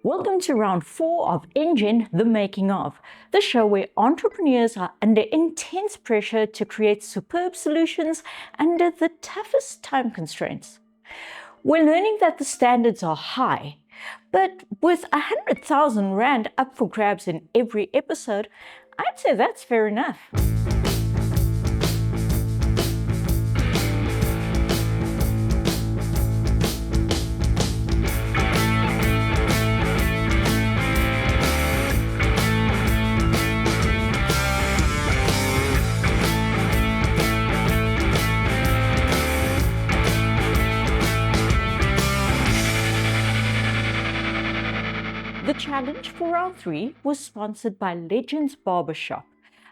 Welcome to round 4 of Engen The Making of, the show where entrepreneurs are under intense pressure to create superb solutions under the toughest time constraints. We're learning that the standards are high, but with 100,000 Rand up for grabs in every episode, I'd say that's fair enough. The challenge for round 3 was sponsored by Legends Barbershop,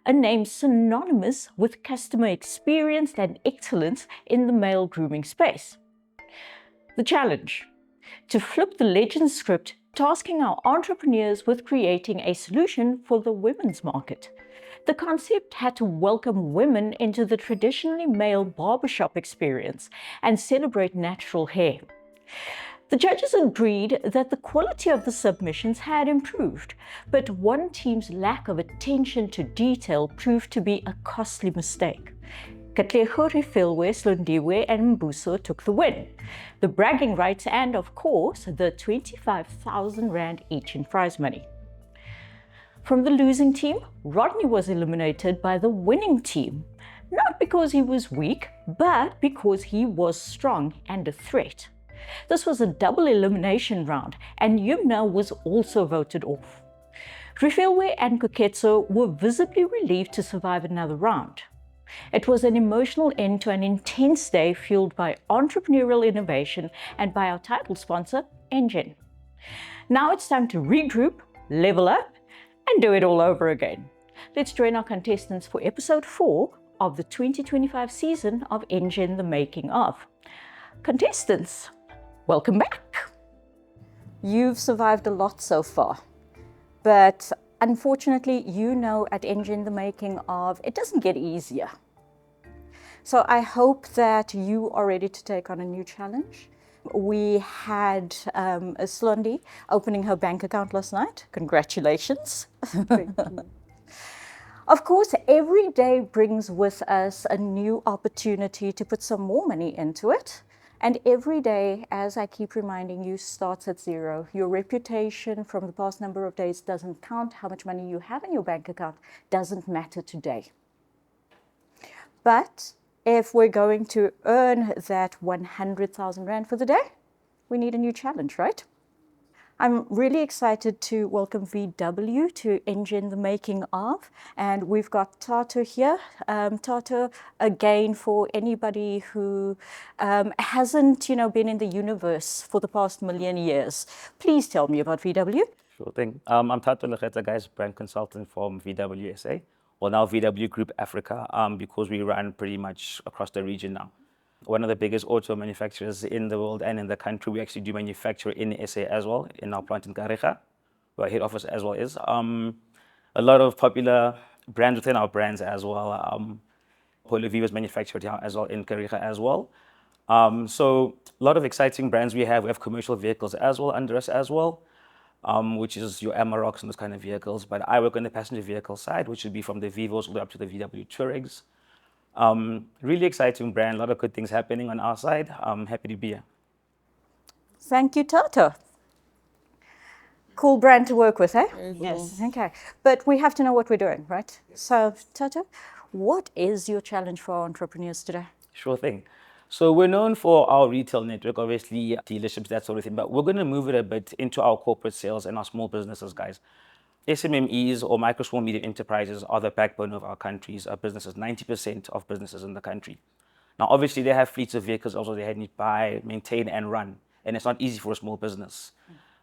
a name synonymous with customer experience and excellence in the male grooming space. The challenge: to flip the Legends script, tasking our entrepreneurs with creating a solution for the women's market. The concept had to welcome women into the traditionally male barbershop experience and celebrate natural hair. The judges agreed that the quality of the submissions had improved, but one team's lack of attention to detail proved to be a costly mistake. Katlego, Rifilwe, Slondiwe, and Mbuso took the win, the bragging rights, and of course, the 25,000 Rand each in prize money. From the losing team, Rodney was eliminated by the winning team, not because he was weak, but because he was strong and a threat. This was a double elimination round, and Yumna was also voted off. Rifilwe and Koketso were visibly relieved to survive another round. It was an emotional end to an intense day fueled by entrepreneurial innovation and by our title sponsor, Engen. Now it's time to regroup, level up, and do it all over again. Let's join our contestants for episode 4 of the 2025 season of Engen The Making of. Contestants, welcome back. You've survived a lot so far, but unfortunately, at Engen The Making of, it doesn't get easier. So I hope that you are ready to take on a new challenge. We had Slondi opening her bank account last night. Congratulations. Thank you. Of course, every day brings with us a new opportunity to put some more money into it. And every day, as I keep reminding you, starts at zero. Your reputation from the past number of days doesn't count. How much money you have in your bank account doesn't matter today. But if we're going to earn that 100,000 Rand for the day, we need a new challenge, right? I'm really excited to welcome VW to Engen The Making of, and we've got Tato here. Tato, again, for anybody who hasn't, been in the universe for the past million years, please tell me about VW. Sure thing. I'm Tato Legeta, guys, brand consultant from VW SA, or now VW Group Africa, because we run pretty much across the region now. One of the biggest auto manufacturers in the world and in the country. We actually do manufacture in SA as well, in our plant in Kariga, where our head office as well is. A lot of popular brands within our brands as well. Polo Viva's manufactured here as well in Kariga as well. So a lot of exciting brands we have. We have commercial vehicles as well under us as well, which is your Amaroks and those kind of vehicles. But I work on the passenger vehicle side, which would be from the Vivos all the way up to the VW Touaregs. Really exciting brand, a lot of good things happening on our side. I'm happy to be here. Thank you, Tato. Cool brand to work with, eh? Yes. Okay. But we have to know what we're doing, right? So, Tato, what is your challenge for our entrepreneurs today? Sure thing. So we're known for our retail network, obviously dealerships, that sort of thing, but we're going to move it a bit into our corporate sales and our small businesses, guys. SMMEs or micro, small, medium enterprises are the backbone of our country's businesses, 90% of businesses in the country. Now, obviously, they have fleets of vehicles also they need to buy, maintain, and run. And it's not easy for a small business.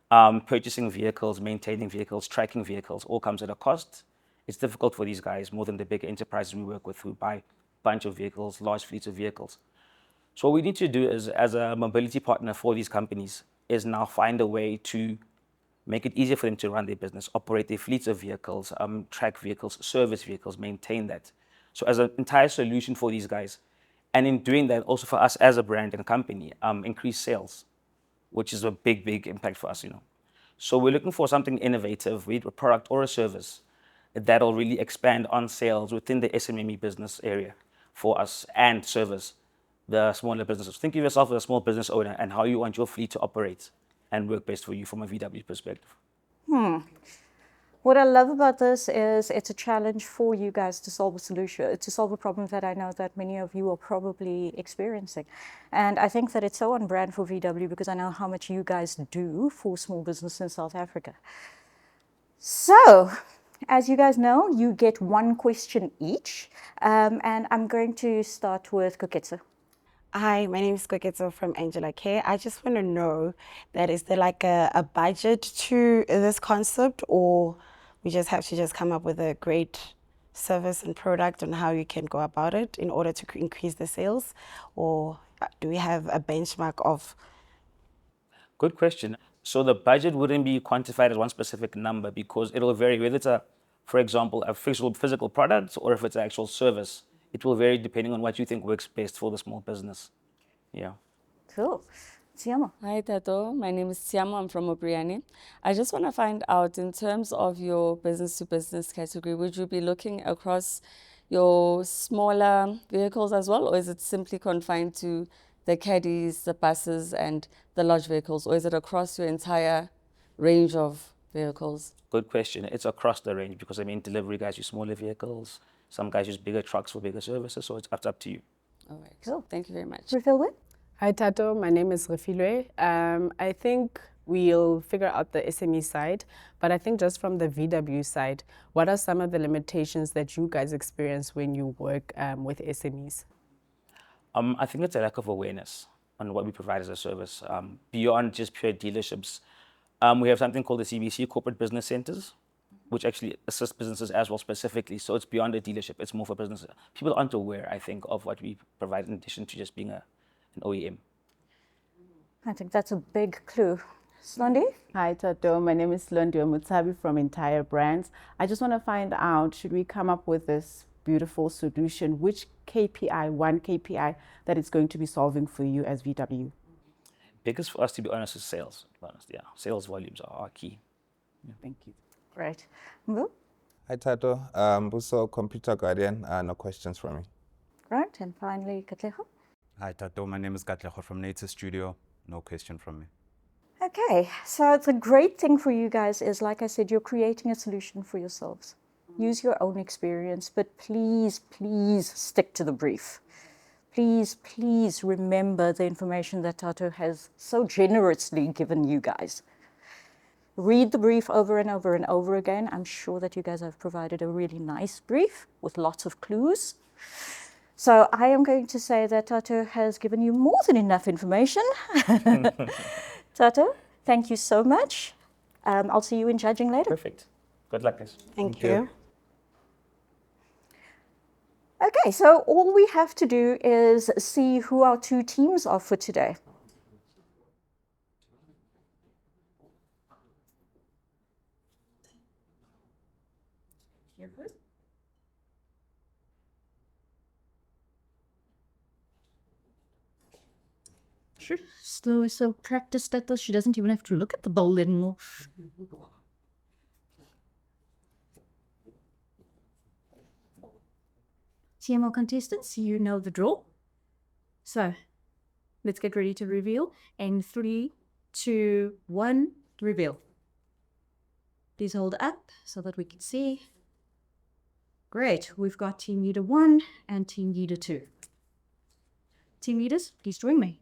Purchasing vehicles, maintaining vehicles, tracking vehicles, all comes at a cost. It's difficult for these guys, more than the big enterprises we work with who buy a bunch of vehicles, large fleets of vehicles. So what we need to do is, as a mobility partner for these companies, is now find a way to make it easier for them to run their business, operate their fleets of vehicles, track vehicles, service vehicles, maintain that. So as an entire solution for these guys. And in doing that, also for us as a brand and company, increase sales, which is a big, big impact for us, So we're looking for something innovative, be it a product or a service, that'll really expand on sales within the SMME business area for us and service the smaller businesses. Think of yourself as a small business owner and how you want your fleet to operate and work best for you from a VW perspective. What I love about this is it's a challenge for you guys to solve a solution, to solve a problem that I know that many of you are probably experiencing. And I think that it's so on brand for VW because I know how much you guys do for small business in South Africa. So, as you guys know, you get one question each. And I'm going to start with Koketso. Hi, my name is Kweketso from Angela Care. I just want to know that is there like a budget to this concept, or we just have to just come up with a great service and product on how you can go about it in order to increase the sales, or do we have a benchmark of? Good question. So the budget wouldn't be quantified as one specific number because it'll vary whether it's for example, a physical product or if it's an actual service. It will vary depending on what you think works best for the small business. Yeah. Cool. Siamo. Hi, Tato. My name is Siamo. I'm from Obriani. I just want to find out, in terms of your business-to-business category, would you be looking across your smaller vehicles as well, or is it simply confined to the caddies, the buses, and the large vehicles, or is it across your entire range of vehicles? Good question. It's across the range because, I mean, delivery guys use smaller vehicles. Some guys use bigger trucks for bigger services, so it's up to you. All right. Cool. Thank you very much. Refilwe? Hi Tato, my name is Refilwe. I think we'll figure out the SME side, but I think just from the VW side, what are some of the limitations that you guys experience when you work with SMEs? I think it's a lack of awareness on what we provide as a service. Beyond just pure dealerships, we have something called the CBC, Corporate Business Centers, which actually assist businesses as well specifically. So it's beyond a dealership, it's more for businesses. People aren't aware, I think, of what we provide in addition to just being an OEM. I think that's a big clue. Slondi? Hi, Tato. My name is Slondi Mutsabi from Entire Brands. I just want to find out, should we come up with this beautiful solution, which KPI, one KPI, that it's going to be solving for you as VW? Biggest for us, to be honest, is sales. To be honest, yeah. Sales volumes are key. Yeah. Thank you. Great. Mbu? Hi, Tato. Buso, Computer Guardian. No questions from me. Right. And finally, Katleho? Hi, Tato. My name is Katleho from Nature Studio. No question from me. Okay, so the great thing for you guys is, like I said, you're creating a solution for yourselves. Use your own experience, but please, please stick to the brief. Please, please remember the information that Tato has so generously given you guys. Read the brief over and over and over again. I'm sure that you guys have provided a really nice brief with lots of clues. So I am going to say that Tato has given you more than enough information. Tato, thank you so much. I'll see you in judging later. Perfect. Good luck, guys. Thank you. Okay, so all we have to do is see who our two teams are for today. Sure. Slow is so practiced at this, she doesn't even have to look at the bowl anymore. TMO contestants, you know the draw. So, let's get ready to reveal. And 3, 2, 1, reveal. Please hold up so that we can see. Great, we've got Team Leader 1 and Team Leader 2. Team leaders, please join me.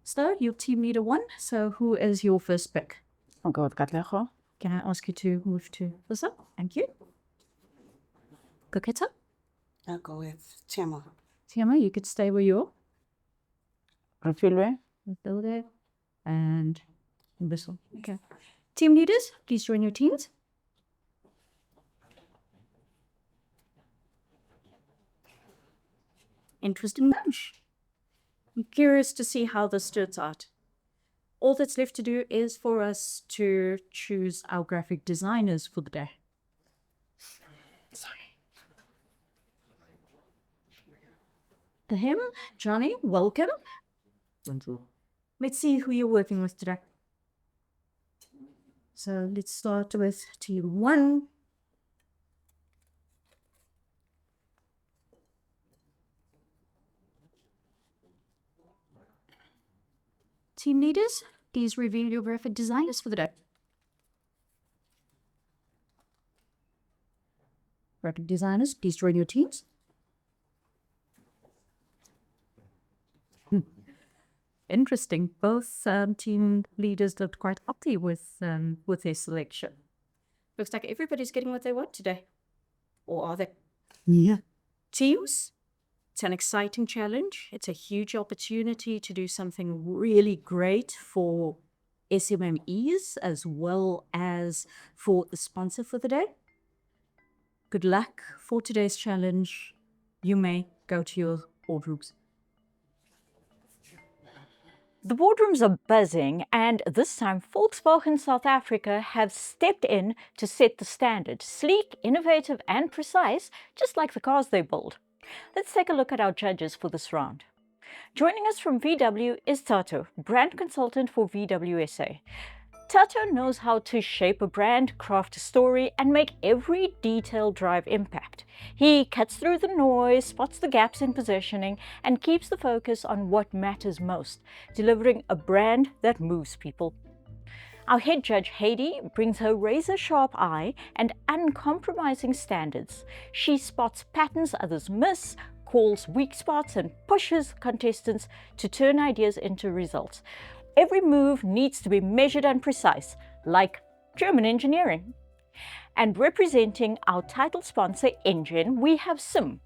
So, you're Team Leader 1, so who is your first pick? I'll go with Katleho. Can I ask you to move to this up? Thank you. Koketa? I'll go with Tiamo. Tiama, you could stay where you are. Refilwe. Go there. And Bissell. Okay. Team leaders, please join your teams. Interesting bunch. I'm curious to see how this turns out. All that's left to do is for us to choose our graphic designers for the day. Sorry. to him. Johnny, welcome. Let's see who you're working with today. So let's start with team 1. Team leaders, please reveal your graphic designers for the day. Graphic designers, please join your teams. Interesting. Both team leaders looked quite happy with their selection. Looks like everybody's getting what they want today. Or are they? Yeah. Teams, it's an exciting challenge. It's a huge opportunity to do something really great for SMMEs as well as for the sponsor for the day. Good luck for today's challenge. You may go to your boardrooms. The boardrooms are buzzing, and this time Volkswagen South Africa have stepped in to set the standard. Sleek, innovative and precise, just like the cars they build. Let's take a look at our judges for this round. Joining us from VW is Tato, brand consultant for VW SA. Tato knows how to shape a brand, craft a story, and make every detail drive impact. He cuts through the noise, spots the gaps in positioning, and keeps the focus on what matters most, delivering a brand that moves people. Our head judge, Heidi, brings her razor-sharp eye and uncompromising standards. She spots patterns others miss, calls weak spots, and pushes contestants to turn ideas into results. Every move needs to be measured and precise, like German engineering. And representing our title sponsor, Engen, we have Sim.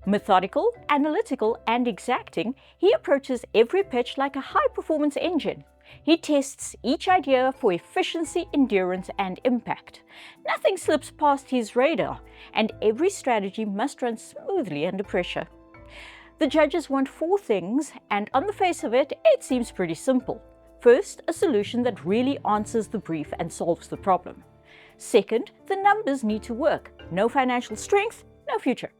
Methodical, analytical, and exacting, he approaches every pitch like a high-performance engine. He tests each idea for efficiency, endurance, and impact. Nothing slips past his radar, and every strategy must run smoothly under pressure. The judges want 4 things, and on the face of it, it seems pretty simple. First, a solution that really answers the brief and solves the problem. Second, the numbers need to work. No financial strength, no future.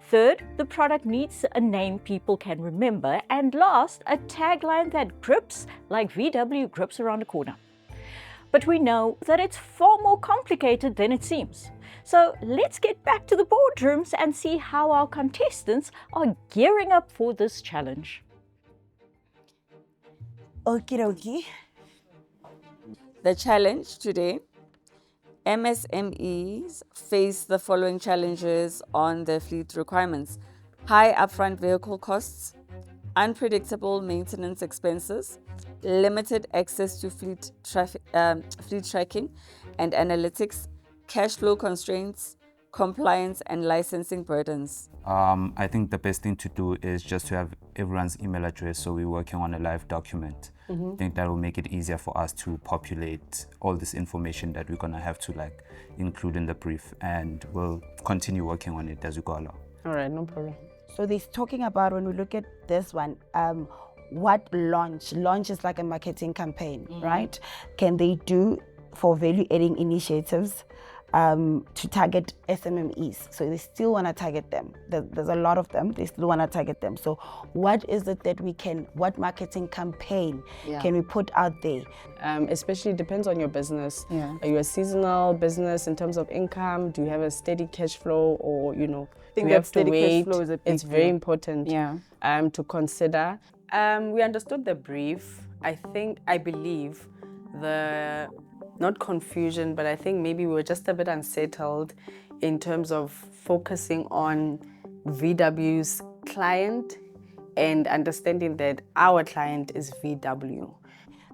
Third, the product needs a name people can remember. And last, a tagline that grips like VW grips around the corner. But we know that it's far more complicated than it seems. So let's get back to the boardrooms and see how our contestants are gearing up for this challenge. Okie dokie. The challenge today, MSMEs face the following challenges on their fleet requirements: high upfront vehicle costs, unpredictable maintenance expenses, limited access to fleet tracking and analytics, cash flow constraints, compliance and licensing burdens. I think the best thing to do is just to have everyone's email address, so we're working on a live document. I think that will make it easier for us to populate all this information that we're gonna have to include in the brief, and we'll continue working on it as we go along. All right, no problem. So they're talking about, when we look at this one, what launch is like a marketing campaign, right? Can they do for value adding initiatives to target SMMEs? So they still want to target them. There's a lot of them. They still want to target them. So what is it that what marketing campaign can we put out there? Especially depends on your business. Yeah. Are you a seasonal business in terms of income? Do you have a steady cash flow, or think do you that have to steady cash wait? flow is a It's big very deal. important. Yeah. To consider. We understood the brief. I believe the not confusion, but I think maybe we were just a bit unsettled in terms of focusing on VW's client and understanding that our client is VW.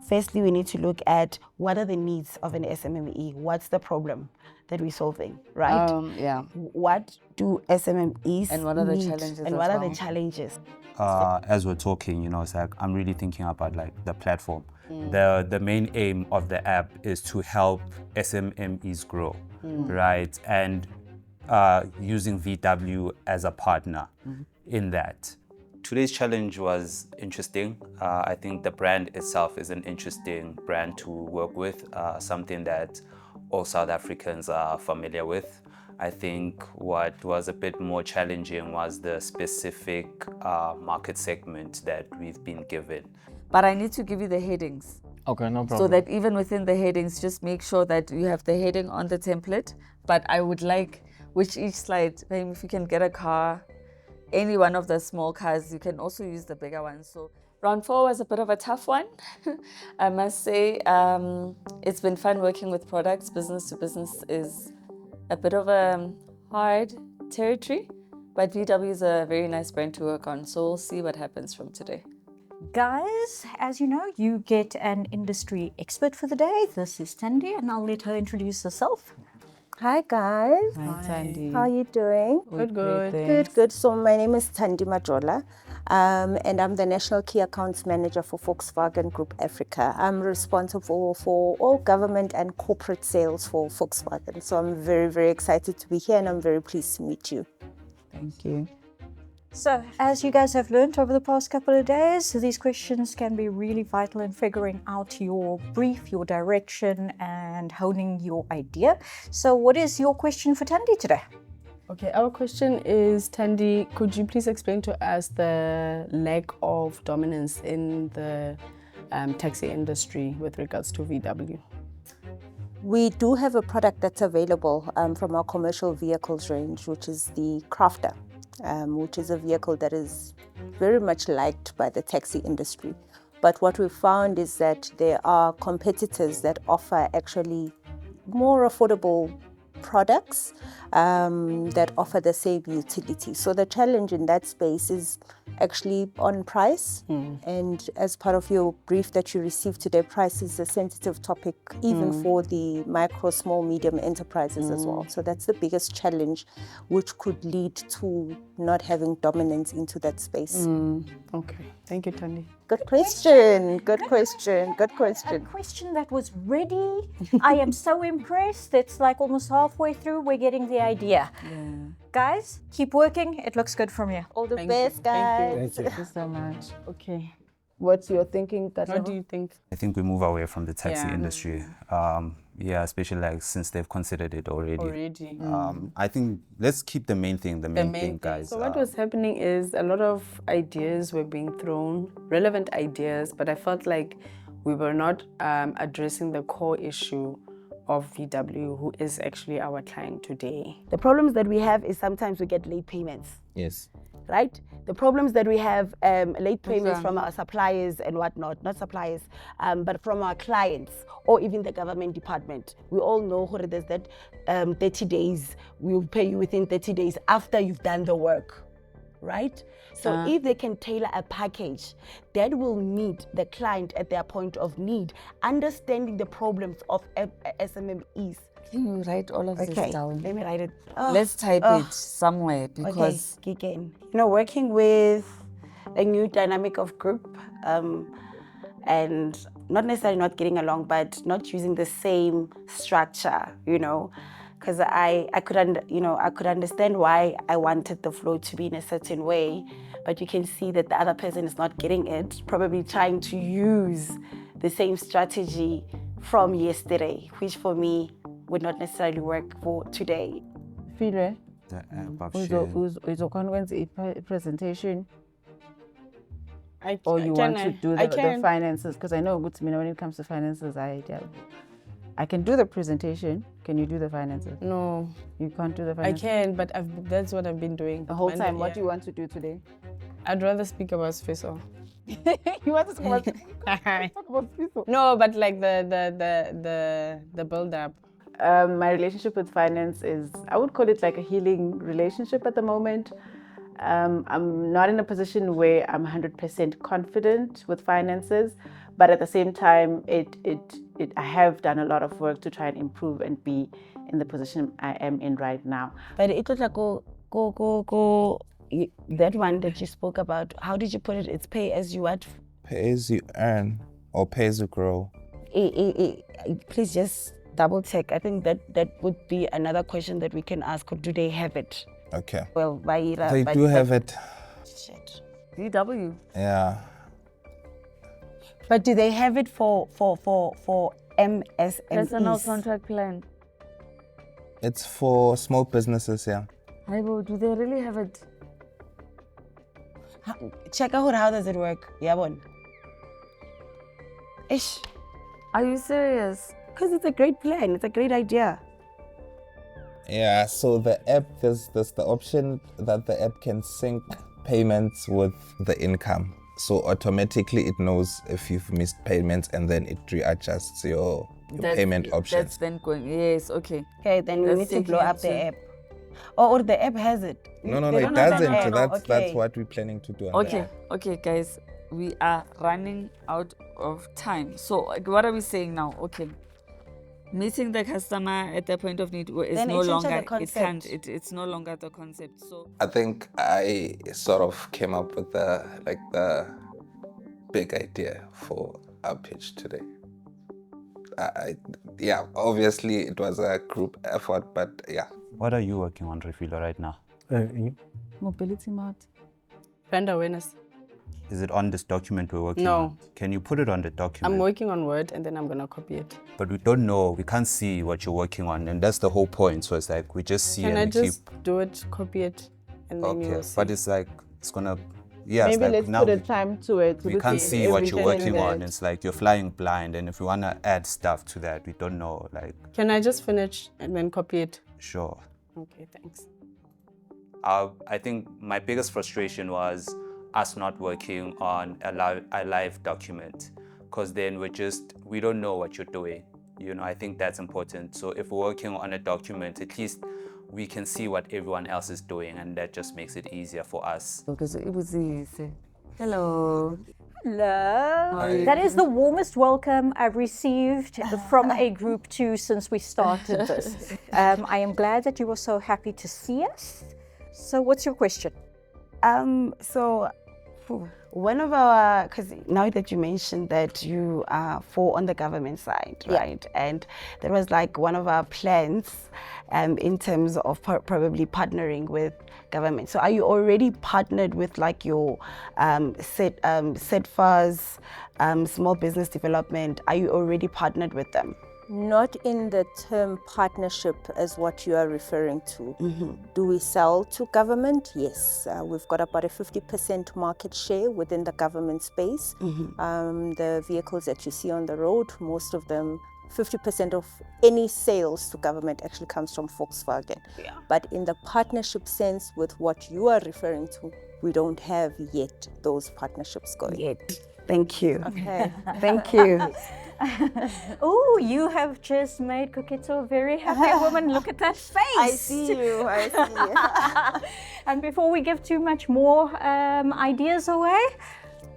Firstly, we need to look at what are the needs of an SMME. What's the problem that we're solving, right? Yeah. What do SMMEs And what are the need, challenges and as what are the well? challenges? As we're talking, it's like I'm really thinking about the platform. The main aim of the app is to help SMMEs grow, right? And using VW as a partner in that. Today's challenge was interesting. I think the brand itself is an interesting brand to work with, something that all South Africans are familiar with. I think what was a bit more challenging was the specific market segment that we've been given. But I need to give you the headings. Okay, no So problem. that even within the headings, just make sure that you have the heading on the template. But I would like, which each slide, maybe if you can get a car, any one of the small cars, you can also use the bigger ones. So round 4 was a bit of a tough one. I must say, it's been fun working with products. Business to business is a bit of a hard territory, but VW is a very nice brand to work on. So we'll see what happens from today. Guys, as you know, you get an industry expert for the day. This is Tandy, and I'll let her introduce herself. Hi guys. Hi, Tandy. How are you doing? Good. So my name is Tandy Majola, and I'm the National Key Accounts Manager for Volkswagen Group Africa. I'm responsible for all government and corporate sales for Volkswagen. So I'm very, very excited to be here, and I'm very pleased to meet you. Thank you. So, as you guys have learned over the past couple of days, these questions can be really vital in figuring out your brief, your direction, and honing your idea. So, what is your question for Tandy today? Okay, our question is, Tandy, could you please explain to us the lack of dominance in the taxi industry with regards to VW? We do have a product that's available from our commercial vehicles range, which is the Crafter, which is a vehicle that is very much liked by the taxi industry. But what we found is that there are competitors that offer actually more affordable products that offer the same utility. So the challenge in that space is actually on price. And as part of your brief that you received today, price is a sensitive topic even for the micro, small, medium enterprises as well. So that's the biggest challenge, which could lead to not having dominance into that space. Okay, thank you, Tandy. Good question. Good question. Good A question. question that was ready. I am so impressed. It's like almost halfway through, we're getting the idea. Guys, keep working. It looks good from here. All the Thank best, you. guys. Thank you. Thank you so much. Okay. What's your thinking, Katlego? What do you think? I think we move away from the taxi Yeah. industry. Yeah, especially like since they've considered it already. I think let's keep the main thing, the main thing, guys. So what was happening is a lot of ideas were being thrown, relevant ideas, but I felt like we were not addressing the core issue of VW, who is actually our client today. The problems that we have is sometimes we get late payments, Yes. right? The problems that we have, late payments from our suppliers and whatnot, not suppliers, but from our clients or even the government department. We all know what there's that 30 days, we'll pay you within 30 days after you've done the work, right? So if they can tailor a package that will meet the client at their point of need, understanding the problems of SMMEs. Can you write all of this down? Let me write it. Let's type it somewhere because Okay, Gigan. You know, working with a new dynamic of group and not necessarily not getting along, but not using the same structure, you know, because I could understand why I wanted the flow to be in a certain way, but you can see that the other person is not getting it, probably trying to use the same strategy from yesterday, which for me would not necessarily work for today. Filwe, The app I've shared. uzokwenza presentation I or you want to do the can. finances? Because I know when it comes to finances, I can do the presentation. Can you do the finances? No, You can't do the I finances? can, but that's what I've been doing The whole Monday, time. What yeah. do you want to do today? I'd rather speak about Sfiso. You want to talk about Sfiso? No, but like the build up. My relationship with finance is, I would call it like a healing relationship at the moment. I'm not in a position where I'm 100% confident with finances, but at the same time, I have done a lot of work to try and improve and be in the position I am in right now. But it was like that one that you spoke about, how did you put it? It's pay as you what? Pay as you earn or pay as you grow. Please just double check. I think that would be another question that we can ask. Do they have it? Okay. Well, They do have it. Shit. VW. Yeah. But do they have it for MSMEs? Personal contract plan. It's for small businesses, yeah. Haibo, do they really have it? Check out how does it work? Yabon. Ish. Are you serious? Because it's a great plan. It's a great idea. Yeah, so the app, there's the option that the app can sync payments with the income. So automatically it knows if you've missed payments and then it readjusts your payment options. That's then going, yes, okay. Okay, then we That's need to blow taking up it the to- app. Or the app has it. No, They it don't have doesn't. an app. That's Okay. what we're planning to do. On the Okay, app. okay, guys, we are running out of time. So, like, what are we saying now? Okay, meeting the customer at the point of need is Then no it changed longer. the It concept. can't. It's no longer the concept. So, I think I sort of came up with the big idea for our pitch today. Yeah, obviously it was a group effort, but yeah. What are you working on, Refilo, right now? mobility mart. Brand awareness. Is it on this document we're working No. on? Can you put it on the document? I'm working on Word and then I'm gonna copy it. But we don't know, we can't see what you're working on, and that's the whole point. So it's like we just see Can and I we just keep. do it, copy it, and then you Okay, will see. but it's like it's gonna. Yeah, Maybe it's like let's now put a time to it. we because can't it's see what you're everything working on. that- It's like you're flying blind, and if you wanna add stuff to that, we don't know. Like, Can I just finish and then copy it? sure. Okay, thanks. I think my biggest frustration was us not working on a live document, because then we don't know what you're doing. You know, I think that's important. So if we're working on a document, at least we can see what everyone else is doing, and that just makes it easier for us. Because it was easy. Hello. Hello. That is the warmest welcome I've received from a group 2 since we started this. I am glad that you were so happy to see us. So what's your question? So one of our, because now that you mentioned that you are on the government side, right? And there was like one of our plans in terms of probably partnering with government. So are you already partnered with like your SETFAs, small business development? Are you already partnered with them? Not in the term partnership as what you are referring to. Do we sell to government? Yes. We've got about a 50% market share within the government space. The vehicles that you see on the road, most of them, 50% of any sales to government actually comes from Volkswagen. But in the partnership sense with what you are referring to, we don't have yet those partnerships going. Thank you. Okay. Thank you. Oh, you have just made Koketso a very happy woman. Look at that face. I see you. I see you. And before we give too much more ideas away,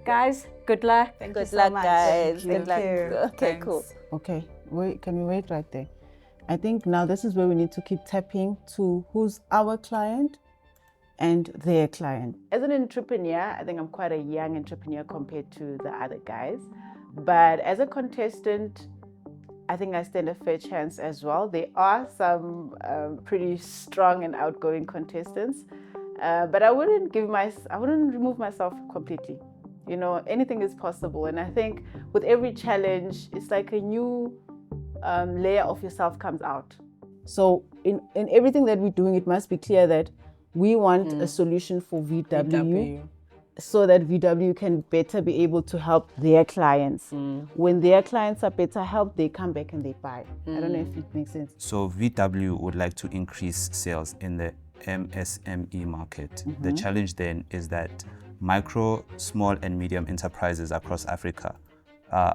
guys, good luck. Thank Good you so luck, much. guys. Thank Good luck. you. Okay, cool. Okay, wait, can we wait right there? I think now this is where we need to keep tapping to who's our client and their client. As an entrepreneur, I think I'm quite a young entrepreneur compared to the other guys. But as a contestant, I think I stand a fair chance as well. There are some pretty strong and outgoing contestants, but I wouldn't remove myself completely. You know, anything is possible. And I think with every challenge, it's like a new layer of yourself comes out. So in everything that we're doing, it must be clear that we want a solution for VW. So that VW can better be able to help their clients. When their clients are better helped, they come back and they buy. I don't know if it makes sense. So VW would like to increase sales in the MSME market. The challenge then is that micro, small and medium enterprises across Africa,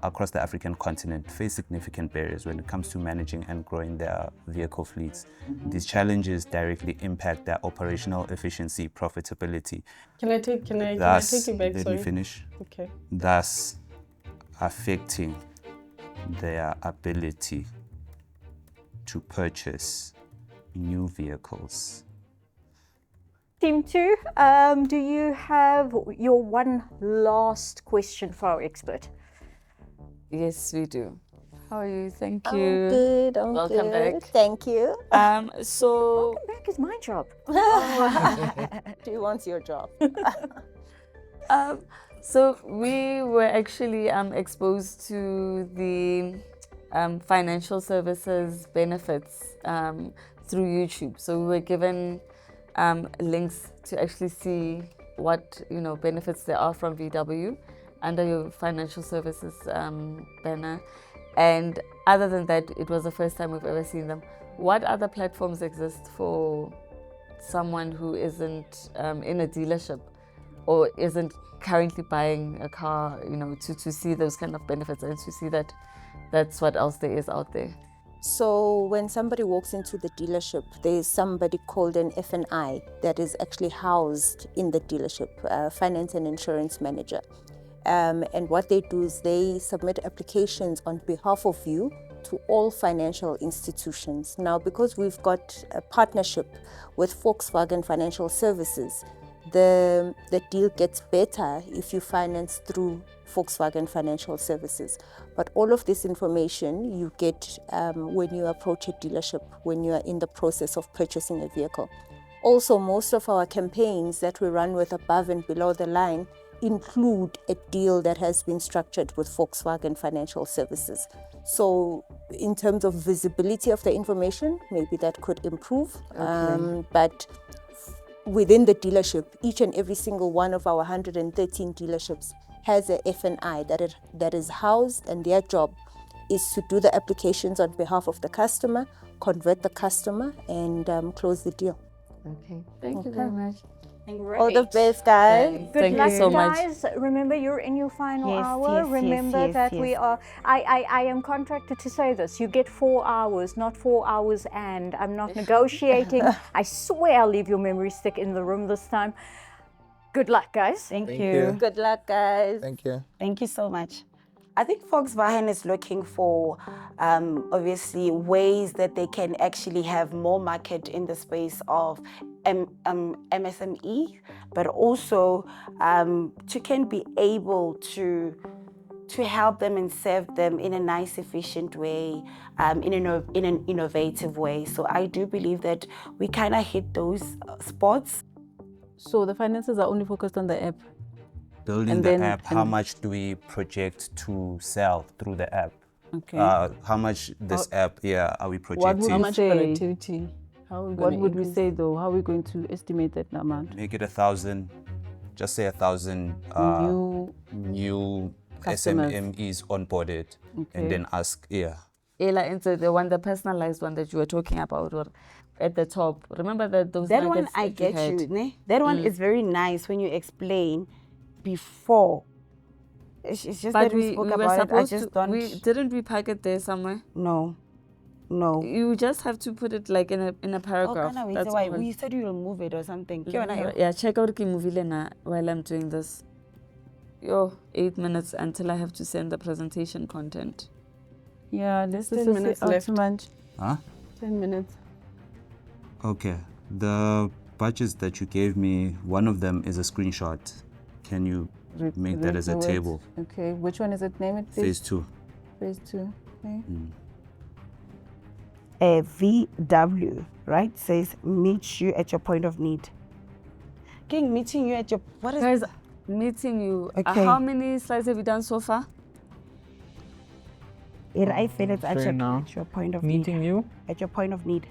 across the African continent, face significant barriers when it comes to managing and growing their vehicle fleets. These challenges directly impact their operational efficiency, profitability. Can I take you back? Let Sorry. me finish. Okay. Thus affecting their ability to purchase new vehicles. Team 2, do you have your one last question for our expert? Yes, we do. How are you? Thank I'm you. good. I'm Welcome good. back. Thank you. So Welcome back is my job. She wants your job. So we were actually exposed to the financial services benefits through YouTube. So we were given links to actually see what benefits there are from VW under your financial services banner. And other than that, it was the first time we've ever seen them. What other platforms exist for someone who isn't in a dealership or isn't currently buying a car, to see those kind of benefits and to see that that's what else there is out there? So when somebody walks into the dealership, there is somebody called an F&I that is actually housed in the dealership, finance and insurance manager. And what they do is they submit applications on behalf of you to all financial institutions. Now, because we've got a partnership with Volkswagen Financial Services, the deal gets better if you finance through Volkswagen Financial Services. But all of this information you get when you approach a dealership, when you are in the process of purchasing a vehicle. Also, most of our campaigns that we run with above and below the line include a deal that has been structured with Volkswagen Financial Services. So in terms of visibility of the information, maybe that could improve. But within the dealership, each and every single one of our 113 dealerships has a F&I that is housed, and their job is to do the applications on behalf of the customer, convert the customer, and close the deal. Okay, thank you very much. All the best, guys. Good Thank luck, you so much. guys. Remember, you're in your final Yes, hour. yes, Remember yes, that yes. we are. I am contracted to say this. You get 4 hours, not 4 hours, and I'm not negotiating. I swear I'll leave your memory stick in the room this time. Good luck, guys. Thank Thank you. you. Good luck, guys. Thank you. Thank you so much. I think Volkswagen is looking for, obviously, ways that they can actually have more market in the space of MSME, but also to can be able to help them and serve them in a nice, efficient way, in an innovative way. So I do believe that we kind of hit those spots. So the finances are only focused on the app. Building And the then- app, how and- much do we project to sell through the app? Okay. How much this app, are we What projecting? would How you much say? productivity? How are we What gonna would we increase? say though? How are we going to estimate that amount? Make it 1,000, just say 1,000 New new customers. SMMEs onboarded, Okay. and then ask, Ela, into the personalized one that you were talking about, or at the top. Remember that those That one nuggets I that you get had? you, ne? That one is very nice when you explain before. It's just But that we spoke were about it. I supposed just to. don't. Didn't we pack it there somewhere? No. You just have to put it like in a Oh, paragraph. Kana, wait, That's so why? all. We said you will move it or something. Yeah, check out Kimuvile na while I'm doing this. 8 minutes until I have to send the presentation content. Yeah, let's 10 just say minutes out left. much. 10 minutes. Okay. The budgets that you gave me, one of them is a screenshot. Can you make that as a Review it. table? Okay, which one is it? Name it, please. Phase 2. Phase 2. Okay. VW, right? Says meet you at your point of need. King, meeting you at your what is Guys, meeting you. Okay. How many slides have you done so far? it? I feel it's Sure now. at your point of Meeting need. you. At your point of need.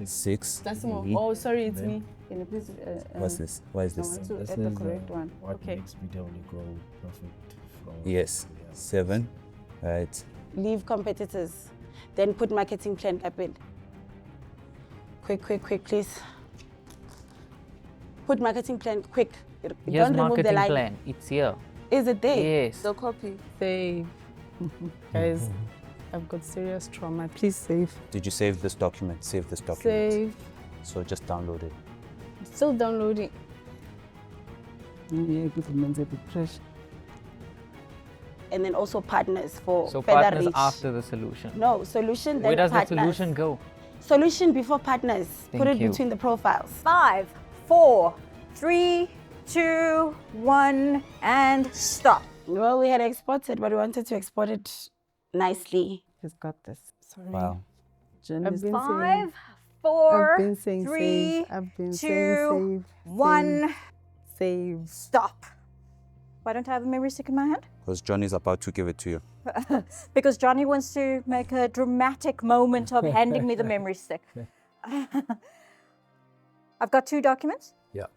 6. That's more. Mhm. Oh, sorry, it's me. Can you please? What's this? What is I this? want to This add the is, correct one. What Okay. makes VW grow profit from? Yes. 7. Right. Leave competitors. Then put marketing plan up in. Quick, please. Put marketing plan quick. Here's Don't remove the marketing line. plan. It's here. Is it there? Yes. The copy. Save. Guys, I've got serious trauma. Please save. Did you save this document? Save this document. Save. So just download it. Still downloading. Yeah, good women's pressure. And then also partners for So further partners reach. after the solution. No, solution then Where does the partners. solution go? Solution before partners. Put Thank it you. between the profiles. 5, 4, 3, 2, 1, and stop. Well, we had exported, but we wanted to export it nicely. He's got this. Sorry. Wow. Jen I've is been 5, I've 4, been saying 3, save. I've been 2, saying 1, save. stop. Why don't I have a memory stick in my hand? Because Johnny's about to give it to you. Because Johnny wants to make a dramatic moment of handing me the memory stick. I've got 2 documents. Yeah.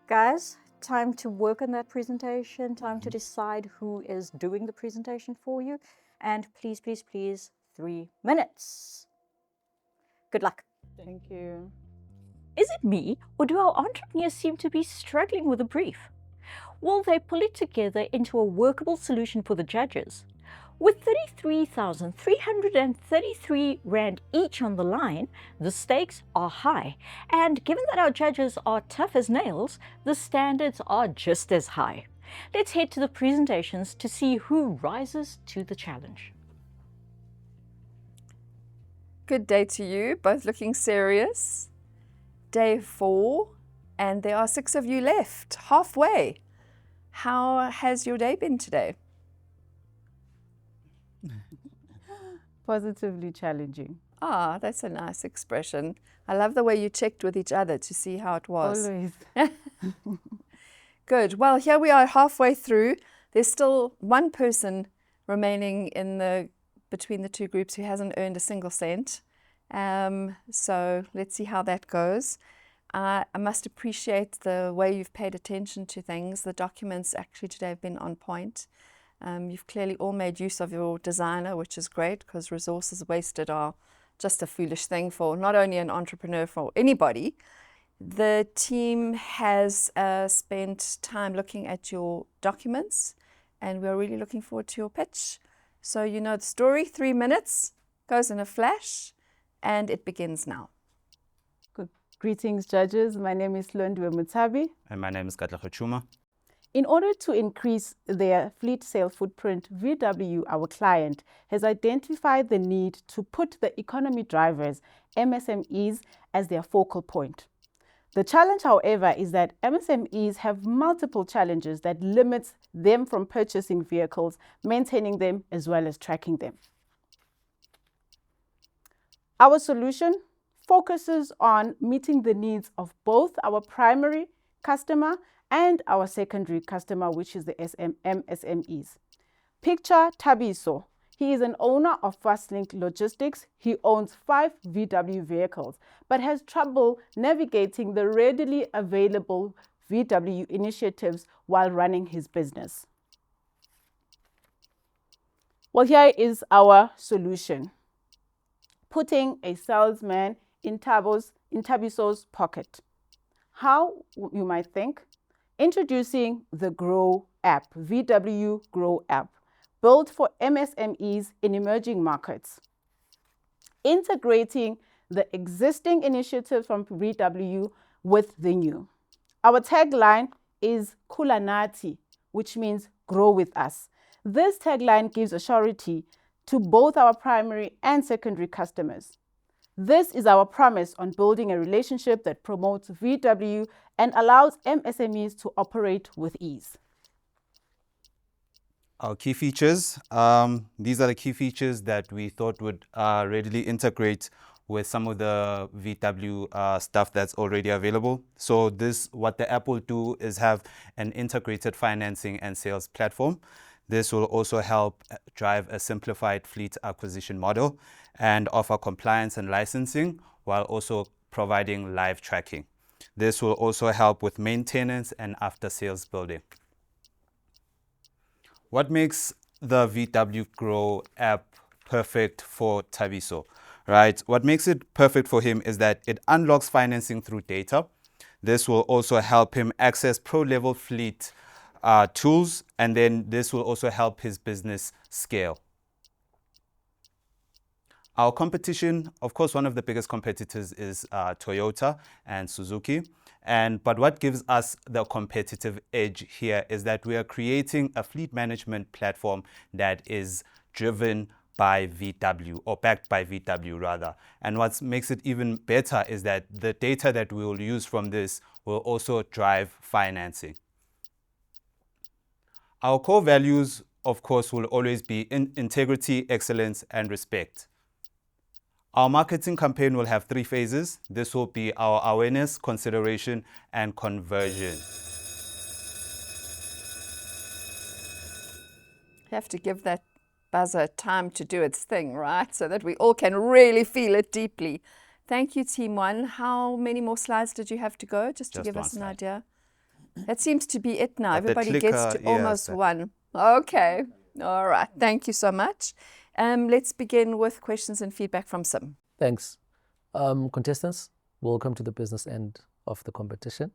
Guys, time to work on that presentation, time to decide who is doing the presentation for you. And please, please, please, 3 minutes. Good luck. Thank you. Is it me, or do our entrepreneurs seem to be struggling with a brief? Will they pull it together into a workable solution for the judges? With 33,333 Rand each on the line, the stakes are high. And given that our judges are tough as nails, the standards are just as high. Let's head to the presentations to see who rises to the challenge. Good day to you, both looking serious. Day 4, and there are 6 of you left, halfway. How has your day been today? Positively challenging. Ah, that's a nice expression. I love the way you checked with each other to see how it was. Always. Good. Well, here we are halfway through. There's still one person remaining between the 2 groups who hasn't earned a single cent. So let's see how that goes. I must appreciate the way you've paid attention to things. The documents actually today have been on point. You've clearly all made use of your designer, which is great, because resources wasted are just a foolish thing for not only an entrepreneur, for anybody. The team has spent time looking at your documents, and we're really looking forward to your pitch. So you know the story, 3 minutes, goes in a flash, and it begins now. Good. Greetings, judges. My name is Londiwe Mutabi. And my name is Katlego Chuma. In order to increase their fleet sale footprint, VW, our client, has identified the need to put the economy drivers, MSMEs, as their focal point. The challenge, however, is that MSMEs have multiple challenges that limits them from purchasing vehicles, maintaining them, as well as tracking them. Our solution focuses on meeting the needs of both our primary customer and our secondary customer, which is the MSMEs. Picture Tabiso. He is an owner of FastLink Logistics. He owns 5 VW vehicles, but has trouble navigating the readily available VW initiatives while running his business. Well, here is our solution. Putting a salesman in Tabiso's pocket. How, you might think? Introducing the Grow app, VW Grow app, built for MSMEs in emerging markets. Integrating the existing initiatives from VW with the new. Our tagline is Kulanati, which means grow with us. This tagline gives assurity to both our primary and secondary customers. This is our promise on building a relationship that promotes VW and allows MSMEs to operate with ease. Our key features. These are the key features that we thought would readily integrate with some of the VW stuff that's already available. So what the app will do is have an integrated financing and sales platform. This will also help drive a simplified fleet acquisition model and offer compliance and licensing while also providing live tracking. This will also help with maintenance and after-sales building. What makes the VW Grow app perfect for Tabiso, right? What makes it perfect for him is that it unlocks financing through data. This will also help him access pro-level fleet tools, and then this will also help his business scale. Our competition, of course, one of the biggest competitors is Toyota and Suzuki. But what gives us the competitive edge here is that we are creating a fleet management platform that is driven by VW, or backed by VW rather. And what makes it even better is that the data that we will use from this will also drive financing. Our core values, of course, will always be integrity, excellence, and respect. Our marketing campaign will have 3 phases. This will be our awareness, consideration, and conversion. You have to give that buzzer time to do its thing, right? So that we all can really feel it deeply. Thank you, Team One. How many more slides did you have to go, just to Just give one us an slide. idea? That seems to be it now. But the Everybody gets to clicker, yes, almost that- one. Okay. All right. Thank you so much. Let's begin with questions and feedback from Sim. Thanks. Contestants, welcome to the business end of the competition.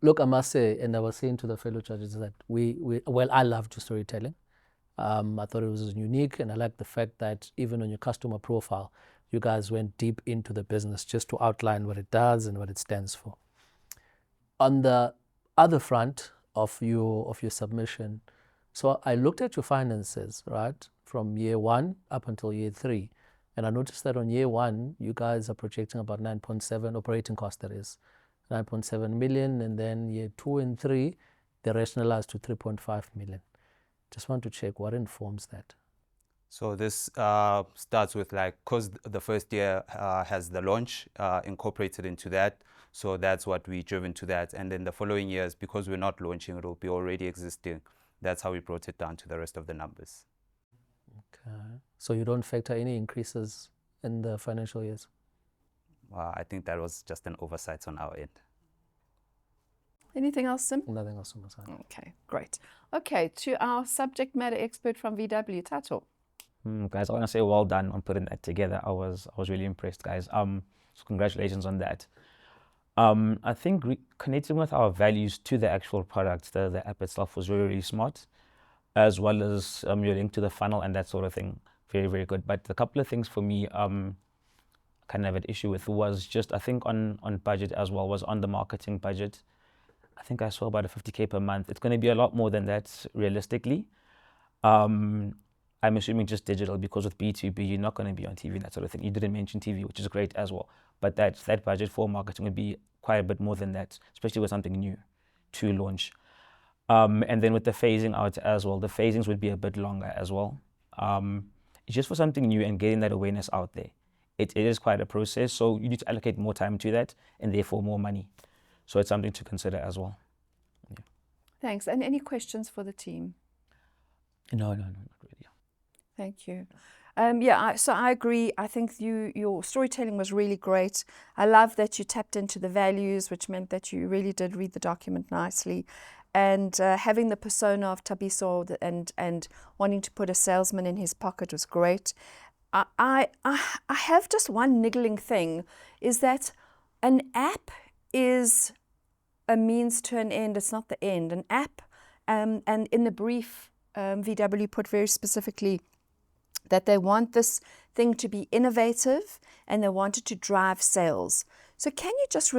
Look, I must say, and I was saying to the fellow judges that I loved your storytelling. I thought it was unique, and I like the fact that even on your customer profile, you guys went deep into the business just to outline what it does and what it stands for. On the other front of your submission, so I looked at your finances, right, from year 1 up until year 3, and I noticed that on year 1, you guys are projecting about 9.7 operating cost, that is, 9.7 million, and then year 2 and 3, they rationalized to 3.5 million. Just want to check what informs that. So this starts with because the first year has the launch incorporated into that. So that's what we driven to that. And then the following years, because we're not launching, it will be already existing. That's how we brought it down to the rest of the numbers. Okay. So you don't factor any increases in the financial years? I think that was just an oversight on our end. Anything else, Sim? Nothing else on my side. Okay, great. Okay, to our subject matter expert from VW, Tato. Guys, I want to say well done on putting that together. I was really impressed, guys. So congratulations on that. I think connecting with our values to the actual product, the app itself, was really, really smart, as well as your link to the funnel and that sort of thing. Very, very good. But a couple of things for me kind of an issue with was just, I think on budget as well, was on the marketing budget. I think I saw about a 50K per month. It's going to be a lot more than that realistically. I'm assuming just digital, because with B2B, you're not going to be on TV, that sort of thing. You didn't mention TV, which is great as well. But that budget for marketing would be quite a bit more than that, especially with something new to launch. And then with the phasing out as well, the phasings would be a bit longer as well. It's just for something new and getting that awareness out there. It is quite a process, so you need to allocate more time to that and therefore more money. So it's something to consider as well. Yeah. Thanks. And any questions for the team? No, not really. Thank you. So I agree. I think your storytelling was really great. I love that you tapped into the values, which meant that you really did read the document nicely. And having the persona of Thabiso and wanting to put a salesman in his pocket was great. I have just one niggling thing, is that an app is a means to an end. It's not the end. An app, and in the brief, VW put very specifically that they want this thing to be innovative and they want it to drive sales. So can you just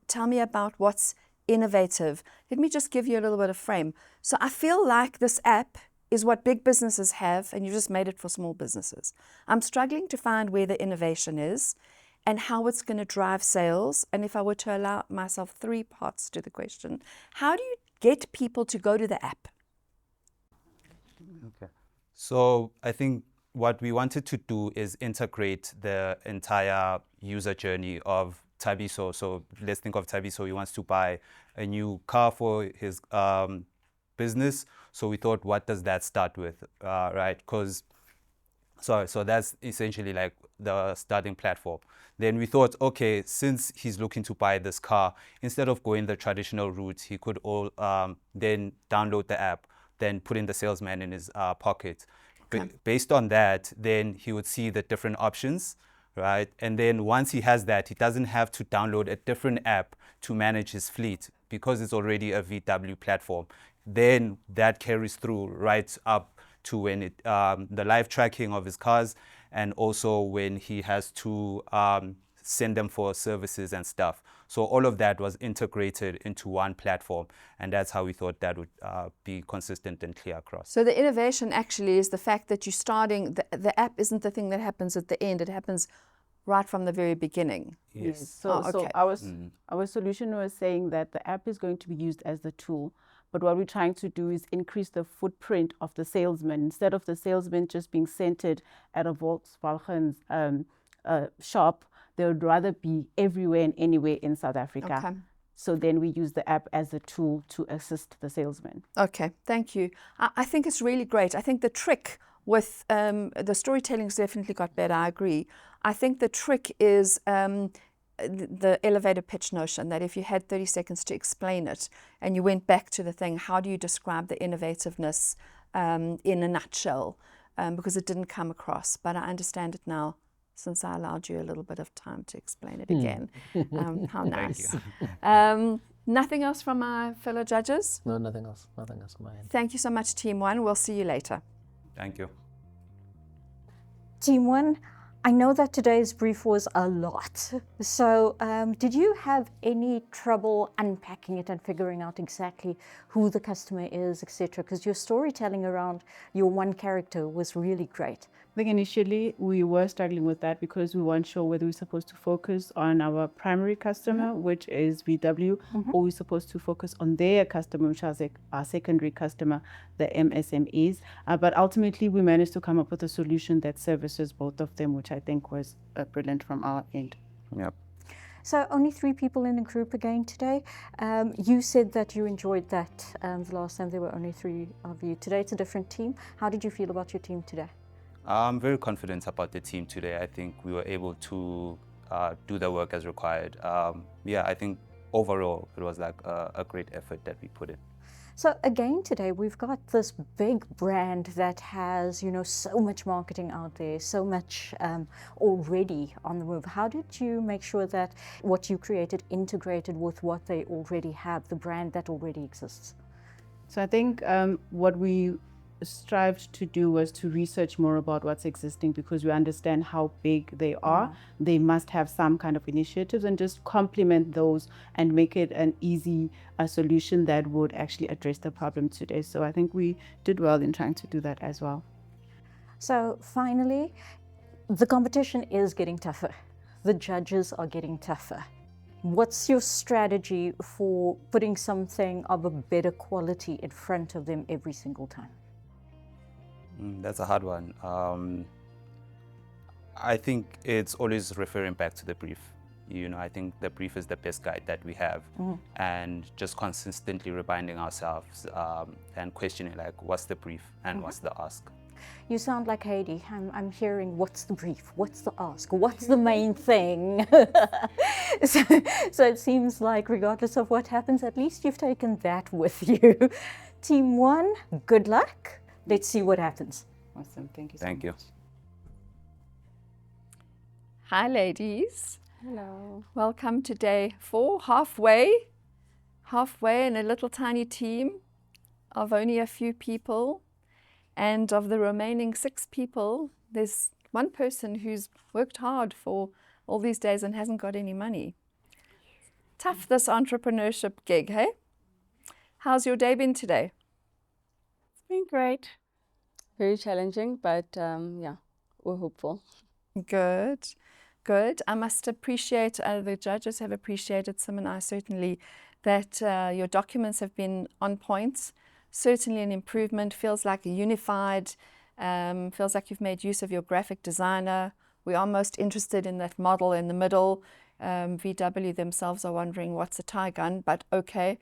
tell me about what's innovative? Let me just give you a little bit of frame. So I feel like this app is what big businesses have, and you just made it for small businesses. I'm struggling to find where the innovation is and how it's going to drive sales. And if I were to allow myself 3 parts to the question, how do you get people to go to the app? Okay. So I think what we wanted to do is integrate the entire user journey of Thabiso. So let's think of Thabiso. He wants to buy a new car for his business. So we thought, what does that start with, right? So that's essentially like the starting platform. Then we thought, okay, since he's looking to buy this car, instead of going the traditional route, he could then download the app, then put in the salesman in his pocket. Okay. Based on that, then he would see the different options, right? And then once he has that, he doesn't have to download a different app to manage his fleet because it's already a VW platform. Then that carries through right up to when the live tracking of his cars, and also when he has to send them for services and stuff. So all of that was integrated into one platform, and that's how we thought that would be consistent and clear across. So the innovation actually is the fact that you're starting, the app isn't the thing that happens at the end, it happens right from the very beginning. Yes. So our solution was saying that the app is going to be used as the tool, but what we're trying to do is increase the footprint of the salesman. Instead of the salesman just being centered at a Volkswagen shop, they would rather be everywhere and anywhere in South Africa. Okay. So then we use the app as a tool to assist the salesman. Okay, thank you. I think it's really great. I think the trick with the storytelling's definitely got better, I agree. I think the trick is the elevator pitch notion, that if you had 30 seconds to explain it and you went back to the thing, how do you describe the innovativeness in a nutshell? Because it didn't come across, but I understand it now since I allowed you a little bit of time to explain it again. How nice. Nothing else from my fellow judges? No, nothing else. Nothing else on my end. Thank you so much, Team 1. We'll see you later. Thank you. Team 1, I know that today's brief was a lot. So did you have any trouble unpacking it and figuring out exactly who the customer is, etc.? Because your storytelling around your one character was really great. I think initially we were struggling with that because we weren't sure whether we're supposed to focus on our primary customer, which is VW, or we're supposed to focus on their customer, which is our secondary customer, the MSMEs. But ultimately we managed to come up with a solution that services both of them, which I think was brilliant from our end. Yep. So only 3 people in the group again today. You said that you enjoyed that the last time there were only 3 of you. Today it's a different team. How did you feel about your team today? I'm very confident about the team today. I think we were able to do the work as required. Yeah, I think overall it was like a great effort that we put in. So again today we've got this big brand that has, you know, so much marketing out there, so much already on the move. How did you make sure that what you created integrated with what they already have, the brand that already exists? So I think what we strived to do was to research more about what's existing, because we understand how big they are. They must have some kind of initiatives, and just complement those and make it an easy solution that would actually address the problem today. So I think we did well in trying to do that as well. So finally, the competition is getting tougher. The judges are getting tougher. What's your strategy for putting something of a better quality in front of them every single time? That's a hard one. I think it's always referring back to the brief. You know, I think the brief is the best guide that we have, and just consistently reminding ourselves and questioning, like, what's the brief and what's the ask. You sound like Heidi. I'm hearing, what's the brief? What's the ask? What's the main thing? So it seems like regardless of what happens, at least you've taken that with you. Team 1, good luck. Let's see what happens. Awesome. Thank you so Thank you. much. Hi, ladies. Hello. Welcome to day 4, halfway in a little tiny team of only a few people. And of the remaining 6 people, there's 1 person who's worked hard for all these days and hasn't got any money. Tough, this entrepreneurship gig, hey? How's your day been today? It's been great. Very challenging, but yeah, we're hopeful. Good, good. I must appreciate, the judges have appreciated, Sim and I certainly, that your documents have been on point. Certainly an improvement, feels like a unified, feels like you've made use of your graphic designer. We are most interested in that model in the middle. VW themselves are wondering what's a tie gun, but okay.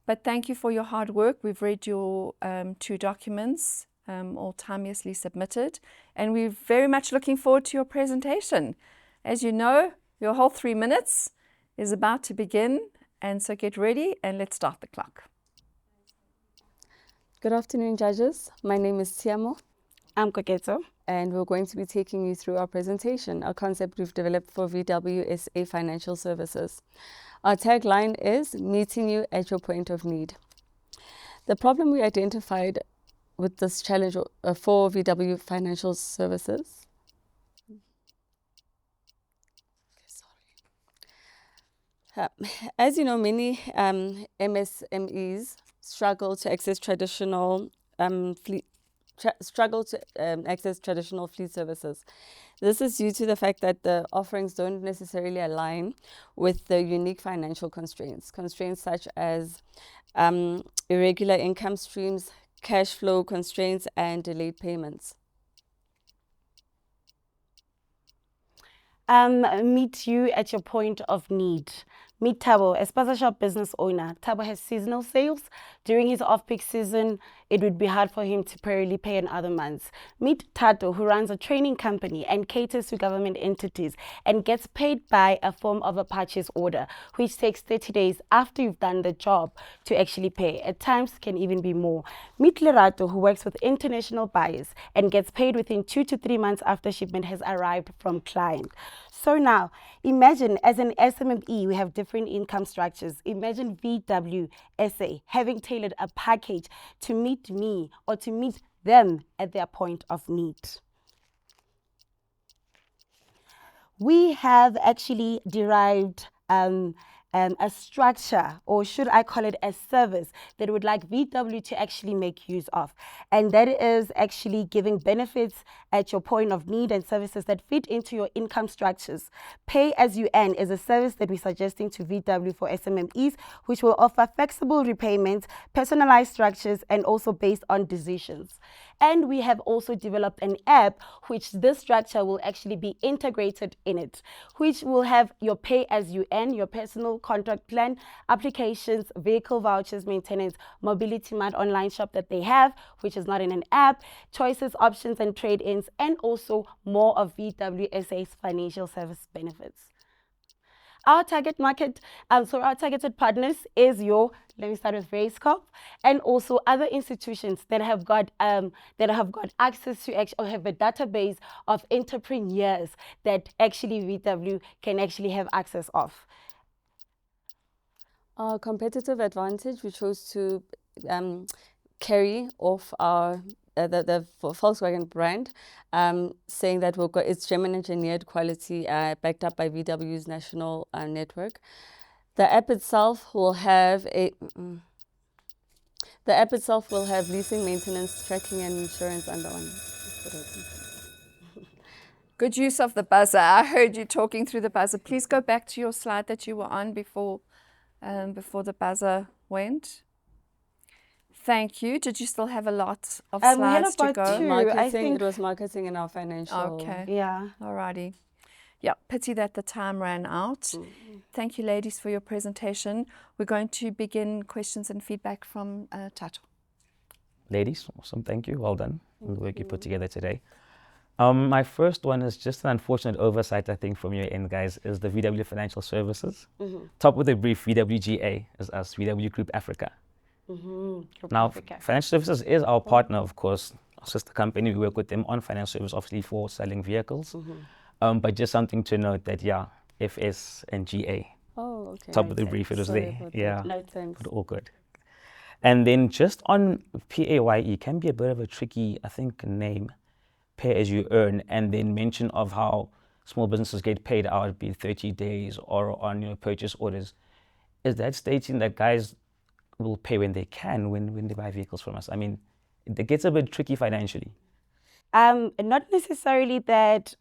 But thank you for your hard work. We've read your 2 documents, all timeously submitted, and we're very much looking forward to your presentation. As you know, your whole 3 minutes is about to begin, and so get ready and let's start the clock. Good afternoon, judges. My name is Tiamo, I'm Koketso. and we're going to be taking you through our presentation, a concept we've developed for VW SA Financial Services. Our tagline is meeting you at your point of need. The problem we identified with this challenge for VW Financial Services as you know, many MSMEs struggle to access traditional fleet services. This is due to the fact that the offerings don't necessarily align with the unique financial constraints such as irregular income streams, cash flow constraints, and delayed payments. Meet you at your point of need Meet Tabo, a spaza shop business owner. Tabo has seasonal sales. During his off-peak season, it would be hard for him to purely pay in other months. Meet Tato, who runs a training company and caters to government entities and gets paid by a form of a purchase order, which takes 30 days after you've done the job to actually pay. At times, can even be more. Meet Lerato, who works with international buyers and gets paid within 2 to 3 months after shipment has arrived from client. So now, imagine as an SMME, we have different income structures. Imagine VWSA having tailored a package to meet me or to meet them at their point of need. We have actually derived a structure, or should I call it a service, that would like VW to actually make use of. And that is actually giving benefits at your point of need and services that fit into your income structures. Pay as you earn is a service that we're suggesting to VW for SMMEs, which will offer flexible repayments, personalized structures, and also based on decisions. And we have also developed an app which this structure will actually be integrated in it, which will have your pay as you earn, your personal contract plan, applications, vehicle vouchers, maintenance, mobility mart online shop that they have, which is not in an app, choices, options, and trade-ins, and also more of VWSA's financial service benefits. Our target market, so our targeted partners is let me start with Racecorp, and also other institutions that have got access to or have a database of entrepreneurs that actually VW can actually have access of. Our competitive advantage, we chose to carry off our the Volkswagen brand, saying that it's German engineered quality, backed up by VW's national network. The app itself will have leasing, maintenance, tracking, and insurance under one. Good use of the buzzer. I heard you talking through the buzzer. Please go back to your slide that you were on before the buzzer went. Thank you. Did you still have a lot of slides to go? Marketing, it was marketing and our financial. Okay. Yeah. Alrighty. Yeah, pity that the time ran out. Thank you, ladies, for your presentation. We're going to begin questions and feedback from Tato. Ladies, awesome, thank you. Well done on the work you put together today. My first one is just an unfortunate oversight, I think, from your end, guys, is the VW Financial Services. Top with a brief, VWGA is us, VW Group Africa. Now, Financial Services is our partner, of course, our sister company. We work with them on financial service, obviously, for selling vehicles. But just something to note that, yeah, FS and GA. Oh, okay. Top of the brief, it was there. Yeah, no, thanks. But all good. And then just on PAYE, can be a bit of a tricky, I think, name, pay as you earn, and then mention of how small businesses get paid out, be it 30 days or on your purchase orders. Is that stating that guys will pay when they can, when they buy vehicles from us? I mean, it gets a bit tricky financially. Not necessarily that.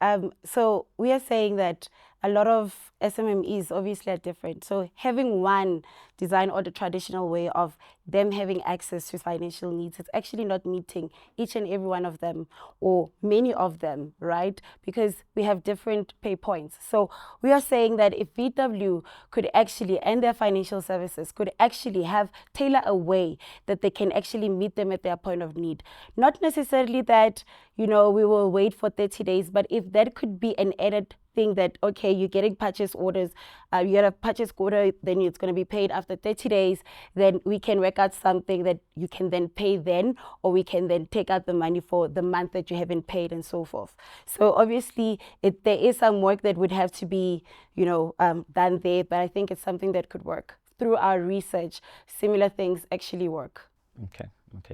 So we are saying that a lot of SMMEs obviously are different. So having one design or the traditional way of them having access to financial needs, it's actually not meeting each and every one of them or many of them, right? Because we have different pay points. So we are saying that if VW could actually, and their financial services could actually have tailor a way that they can actually meet them at their point of need. Not necessarily that, we will wait for 30 days, but if that could be an added thing that, okay, you're getting purchase orders, you get a purchase order, then it's going to be paid after 30 days, then we can work out something that you can then pay then, or we can then take out the money for the month that you haven't paid and so forth. So obviously there is some work that would have to be, done there, but I think it's something that could work. Through our research, similar things actually work. Okay,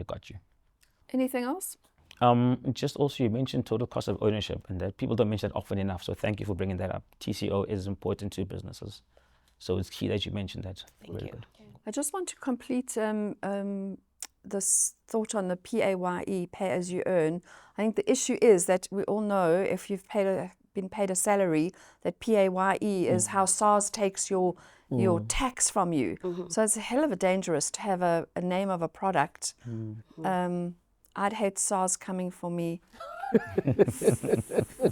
got you. Anything else? Just also, you mentioned total cost of ownership, and that people don't mention that often enough. So thank you for bringing that up. TCO is important to businesses, so it's key that you mentioned that. Thank you. Good. I just want to complete this thought on the PAYE, pay as you earn. I think the issue is that we all know if you've been paid a salary, that PAYE is how SARS takes your tax from you. So it's a hell of a dangerous to have a name of a product. I'd hate SARS coming for me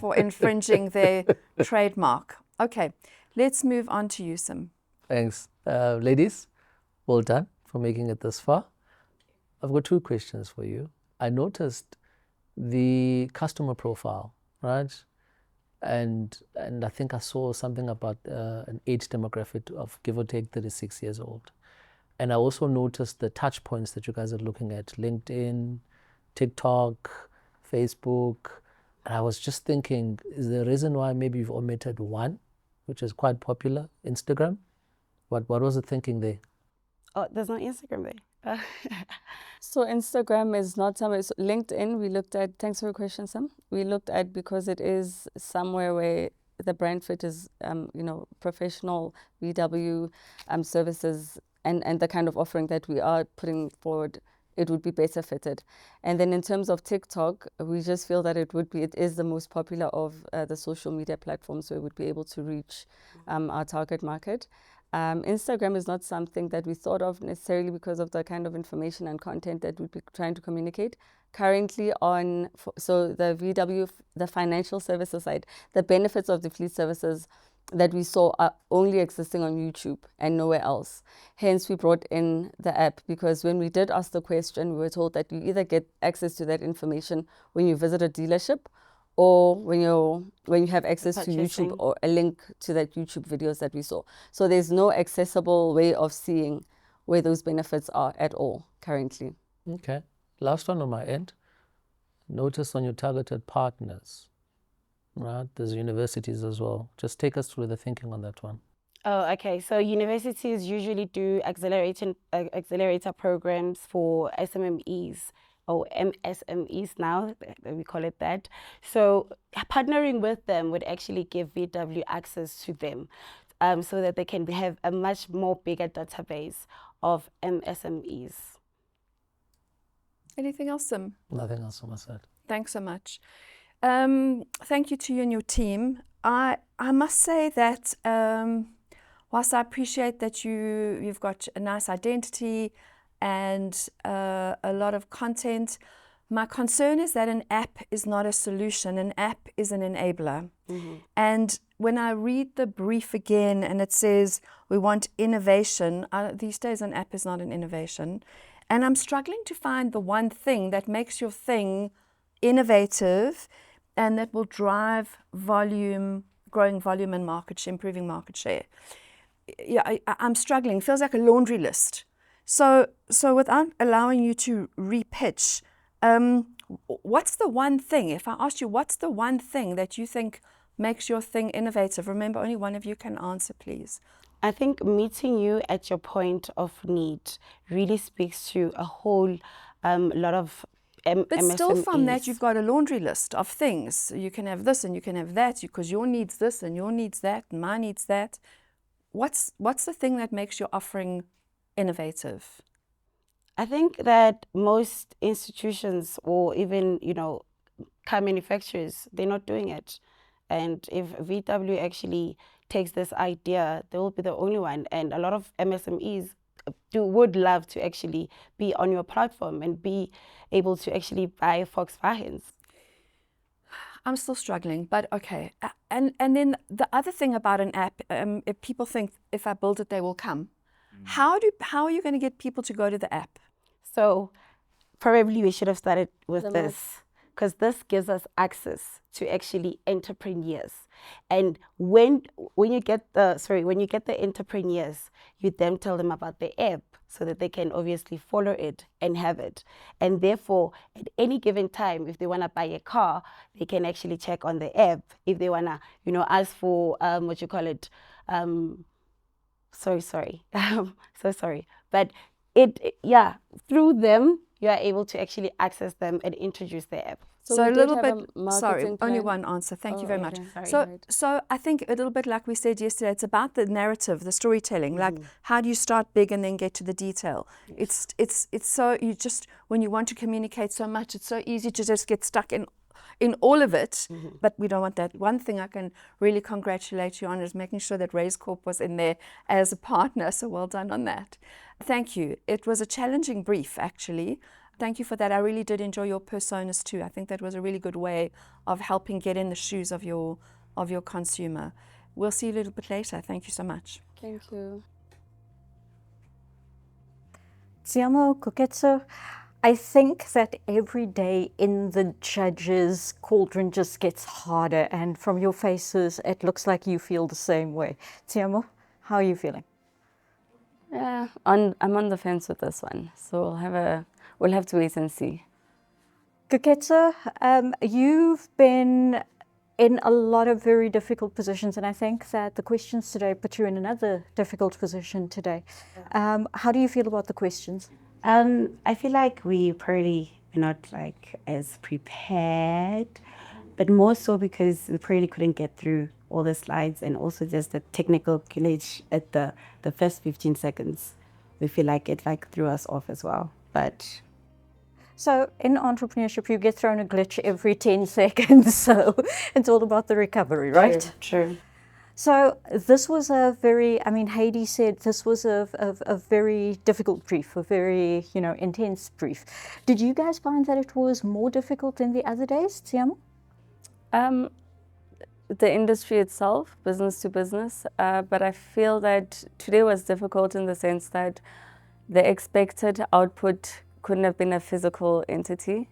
for infringing their trademark. Okay, let's move on to you, Sim. Thanks. Ladies, well done for making it this far. I've got 2 questions for you. I noticed the customer profile, right? And I think I saw something about an age demographic of give or take 36 years old. And I also noticed the touch points that you guys are looking at: LinkedIn, TikTok, Facebook. And I was just thinking, is there a reason why maybe you've omitted one, which is quite popular, Instagram? What was the thinking there? Oh, there's no Instagram there. So Instagram is not somewhere. So LinkedIn, we looked at. Thanks for your question, Sam. We looked at because it is somewhere where the brand fit is, professional VW services and the kind of offering that we are putting forward. It would be better fitted. And then in terms of TikTok, we just feel that it is the most popular of the social media platforms where we'd be able to reach our target market. Instagram is not something that we thought of necessarily because of the kind of information and content that we'd be trying to communicate. Currently so the VW, the financial services side, the benefits of the fleet services that we saw are only existing on YouTube and nowhere else. Hence, we brought in the app, because when we did ask the question, we were told that you either get access to that information when you visit a dealership, or when you have access to YouTube or a link to that YouTube videos that we saw. So there's no accessible way of seeing where those benefits are at all currently. Okay. Last one on my end. Notice on your targeted partners, right? There's universities as well. Just take us through the thinking on that one. Oh, okay. So universities usually do accelerator programs for SMMEs, or MSMEs now, we call it that. So partnering with them would actually give VW access to them, so that they can have a much more bigger database of MSMEs. Anything else, Sim? Nothing else on my side. Thanks so much. Thank you to you and your team. I must say that whilst I appreciate that you've got a nice identity and a lot of content, my concern is that an app is not a solution. An app is an enabler. And when I read the brief again and it says we want innovation, these days an app is not an innovation. And I'm struggling to find the one thing that makes your thing innovative and that will drive volume, growing volume and market share, improving market share. Yeah, I'm struggling. It feels like a laundry list. So without allowing you to repitch, what's the one thing, if I asked you, what's the one thing that you think makes your thing innovative? Remember, only one of you can answer, please. I think meeting you at your point of need really speaks to a whole lot of But still from that, MSMEs. you've got a laundry list of things. You can have this and you can have that, because your needs this and your needs that and my needs that. What's the thing that makes your offering innovative? I think that most institutions, or even, car manufacturers, they're not doing it. And if VW actually takes this idea, they will be the only one. And a lot of MSMEs would love to actually be on your platform and be able to actually buy Volkswagens. I'm still struggling, but okay. And then the other thing about an app, if people think if I build it, they will come. How are you going to get people to go to the app? So probably we should have started with this, because this gives us access to actually entrepreneurs. And when you get the entrepreneurs, you then tell them about the app so that they can obviously follow it and have it. And therefore, at any given time, if they want to buy a car, they can actually check on the app. If they want to, ask for so sorry. But through them, you are able to actually access them and introduce the app. So a little bit, sorry, only one answer. Thank you very much. So I think a little bit like we said yesterday, it's about the narrative, the storytelling. Like, how do you start big and then get to the detail? It's so, when you want to communicate so much, it's so easy to just get stuck in all of it, but we don't want that. One thing I can really congratulate you on is making sure that Raise Corp was in there as a partner, so well done on that. Thank you. It was a challenging brief, actually. Thank you for that. I really did enjoy your personas too. I think that was a really good way of helping get in the shoes of your consumer. We'll see you a little bit later. Thank you so much. Thank you. Tsiamo, Koketso, I think that every day in the judges' cauldron just gets harder, and from your faces, it looks like you feel the same way. Tsiamo, how are you feeling? Yeah, I'm on the fence with this one, so we'll have to wait and see. Koketso, you've been in a lot of very difficult positions, and I think that the questions today put you in another difficult position today. How do you feel about the questions? I feel like we probably are not like as prepared, but more so because we probably couldn't get through all the slides, and also just the technical glitch at the first 15 seconds. We feel like it like threw us off as well, but. So in entrepreneurship, you get thrown a glitch every 10 seconds, so it's all about the recovery, right? True. So this was a very, I mean, Heidi said this was a very difficult brief, a very, intense brief. Did you guys find that it was more difficult than the other days, Tsiamo? The industry itself, business to business, but I feel that today was difficult in the sense that the expected output couldn't have been a physical entity.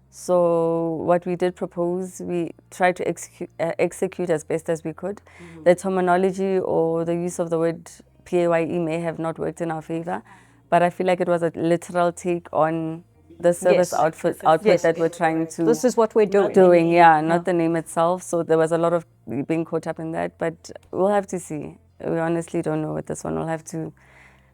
So what we did propose, we tried to execute as best as we could. The terminology or the use of the word PAYE may have not worked in our favor, but I feel like it was a literal take on the service output that we're trying to... This is what we're doing. Not the name itself. So there was a lot of being caught up in that, but we'll have to see. We honestly don't know with this one. We'll have to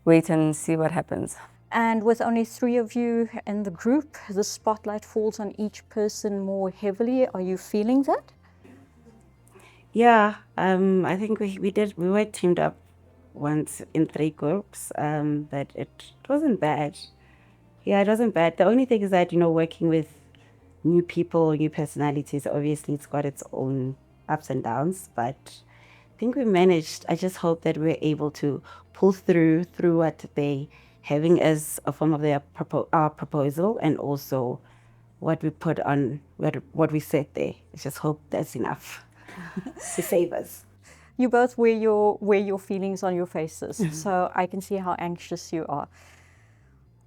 wait and see what happens. And with only 3 of you in the group, the spotlight falls on each person more heavily. Are you feeling that? Yeah, I think we were teamed up once in 3 groups, but it wasn't bad. Yeah, it wasn't bad. The only thing is that, working with new people, new personalities, obviously it's got its own ups and downs, but I think we managed. I just hope that we're able to pull through what they having as a form of their our proposal, and also what we put on, what we said there. I just hope that's enough to save us. You both wear your feelings on your faces, so I can see how anxious you are.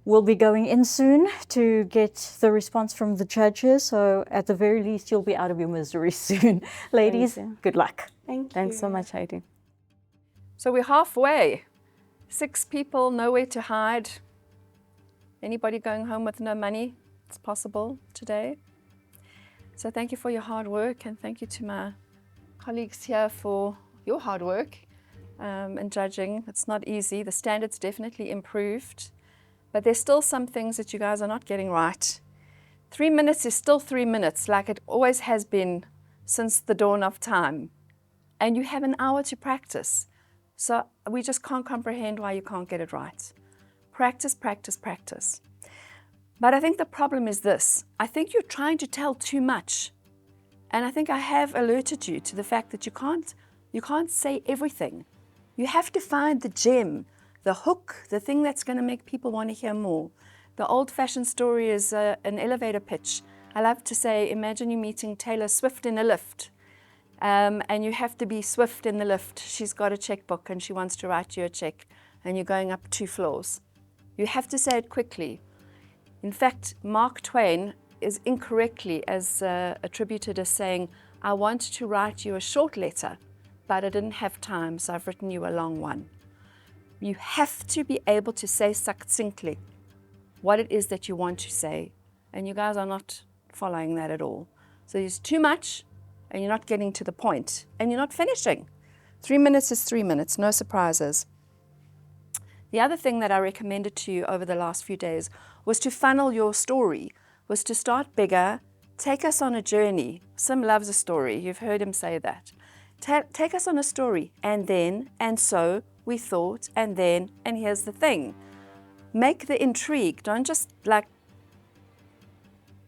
We'll be going in soon to get the response from the judges, so at the very least you'll be out of your misery soon. Ladies, good luck. Thanks so much, Heidi. So we're halfway. 6 people, nowhere to hide. Anybody going home with no money? It's possible today. So thank you for your hard work, and thank you to my colleagues here for your hard work in judging. It's not easy. The standards definitely improved, but there's still some things that you guys are not getting right. 3 minutes is still 3 minutes, like it always has been since the dawn of time. And you have an hour to practice. So we just can't comprehend why you can't get it right. Practice, practice, practice. But I think the problem is this. I think you're trying to tell too much. And I think I have alerted you to the fact that you can't say everything. You have to find the gem, the hook, the thing that's going to make people want to hear more. The old-fashioned story is an elevator pitch. I love to say, imagine you meeting Taylor Swift in a lift. And you have to be swift in the lift. She's got a checkbook and she wants to write you a check, and you're going up 2 floors. You have to say it quickly. In fact, Mark Twain is incorrectly attributed as saying, I want to write you a short letter, but I didn't have time, so I've written you a long one. You have to be able to say succinctly what it is that you want to say, and you guys are not following that at all. So there's too much, and you're not getting to the point, and you're not finishing. 3 minutes is 3 minutes, no surprises. The other thing that I recommended to you over the last few days was to funnel your story, was to start bigger, take us on a journey. Sim loves a story, you've heard him say that. Take us on a story, and then, and so, we thought, and then, and here's the thing. Make the intrigue, don't just like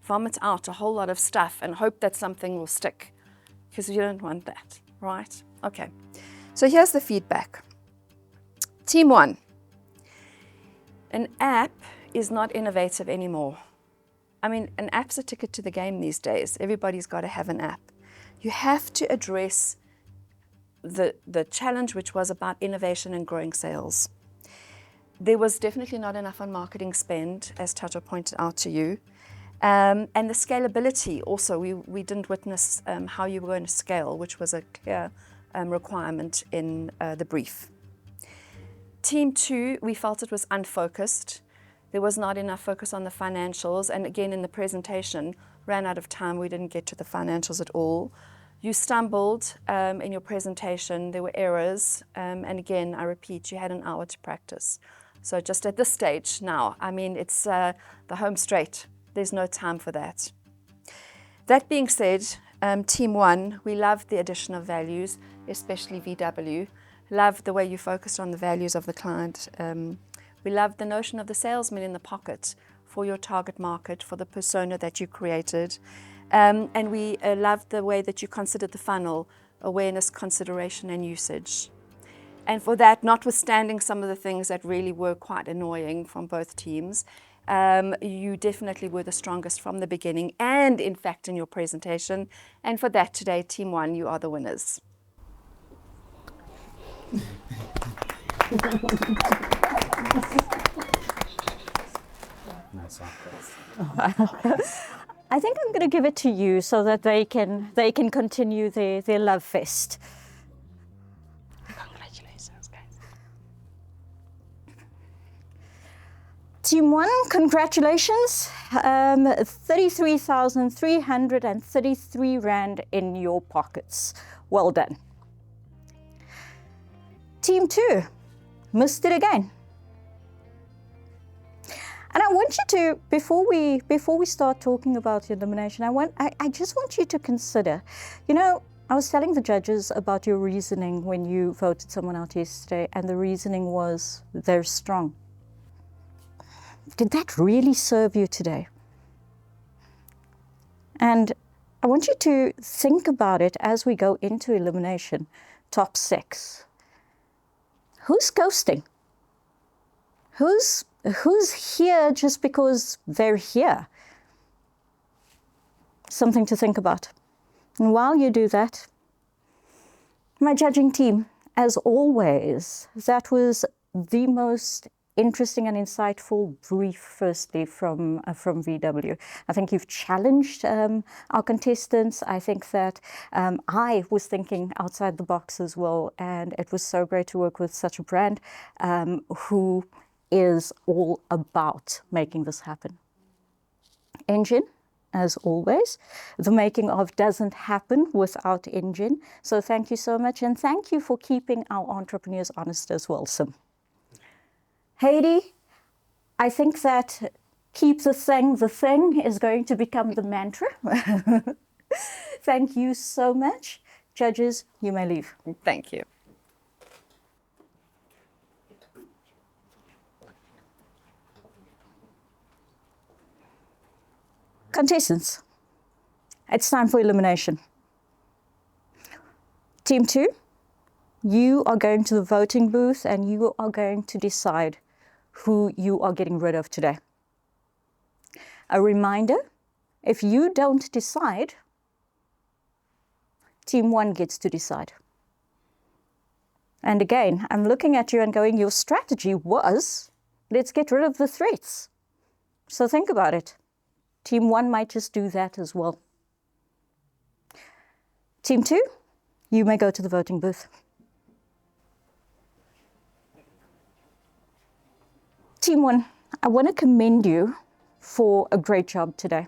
vomit out a whole lot of stuff and hope that something will stick, because you don't want that, right? Okay, so here's the feedback. Team 1, an app is not innovative anymore. I mean, an app's a ticket to the game these days. Everybody's got to have an app. You have to address the challenge, which was about innovation and growing sales. There was definitely not enough on marketing spend, as Tato pointed out to you. And the scalability also, we didn't witness how you were going to scale, which was a clear requirement in the brief. Team 2, we felt it was unfocused. There was not enough focus on the financials, and again in the presentation, ran out of time, we didn't get to the financials at all. You stumbled in your presentation, there were errors, and again, I repeat, you had an hour to practice. So just at this stage now, I mean, it's the home straight. There's no time for that. That being said, Team 1, we loved the addition of values, especially VW. Loved the way you focused on the values of the client. We loved the notion of the salesman in the pocket for your target market, for the persona that you created. And we loved the way that you considered the funnel, awareness, consideration, and usage. And for that, notwithstanding some of the things that really were quite annoying from both teams, you definitely were the strongest from the beginning and, in fact, in your presentation. And for that today, Team 1, you are the winners. I think I'm going to give it to you so that they can continue their love fest. Congratulations, guys. Team 1, congratulations. 33,333 Rand in your pockets. Well done. Team 2, missed it again. And I want you to, before we start talking about elimination, I just want you to consider, you know, I was telling the judges about your reasoning when you voted someone out yesterday, and the reasoning was they're strong. Did that really serve you today? And I want you to think about it as we go into elimination, top 6. Who's ghosting? Who's here just because they're here? Something to think about. And while you do that, my judging team, as always, that was the most interesting and insightful brief, firstly, from VW. I think you've challenged our contestants. I think that I was thinking outside the box as well, and it was so great to work with such a brand who is all about making this happen. Engen, as always, the making of doesn't happen without Engen. So thank you so much, and thank you for keeping our entrepreneurs honest as well, Sim. Haiti, I think that keep the thing is going to become the mantra. Thank you so much. Judges, you may leave. Thank you. Contestants, it's time for elimination. Team 2, you are going to the voting booth and you are going to decide who you are getting rid of today. A reminder, if you don't decide, Team 1 gets to decide. And again, I'm looking at you and going, your strategy was, let's get rid of the threats. So think about it. Team 1 might just do that as well. Team 2, you may go to the voting booth. Team 1, I want to commend you for a great job today.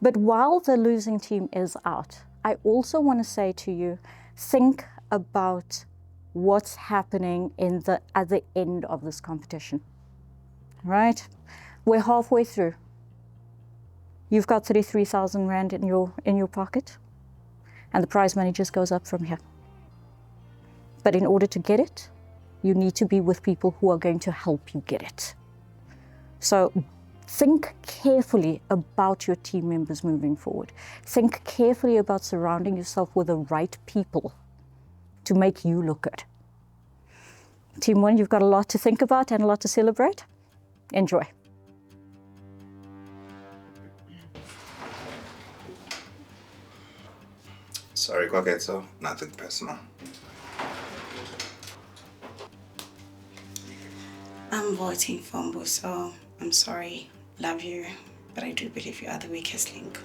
But while the losing team is out, I also want to say to you, think about what's happening in the other end of this competition. Right? We're halfway through. You've got 33,000 Rand in your pocket, and the prize money just goes up from here. But in order to get it, you need to be with people who are going to help you get it. So think carefully about your team members moving forward. Think carefully about surrounding yourself with the right people to make you look good. Team 1, you've got a lot to think about and a lot to celebrate. Enjoy. Sorry, Kwaketso, nothing personal. I'm voting for Mbuso. I'm sorry, love you, but I do believe you are the weakest link.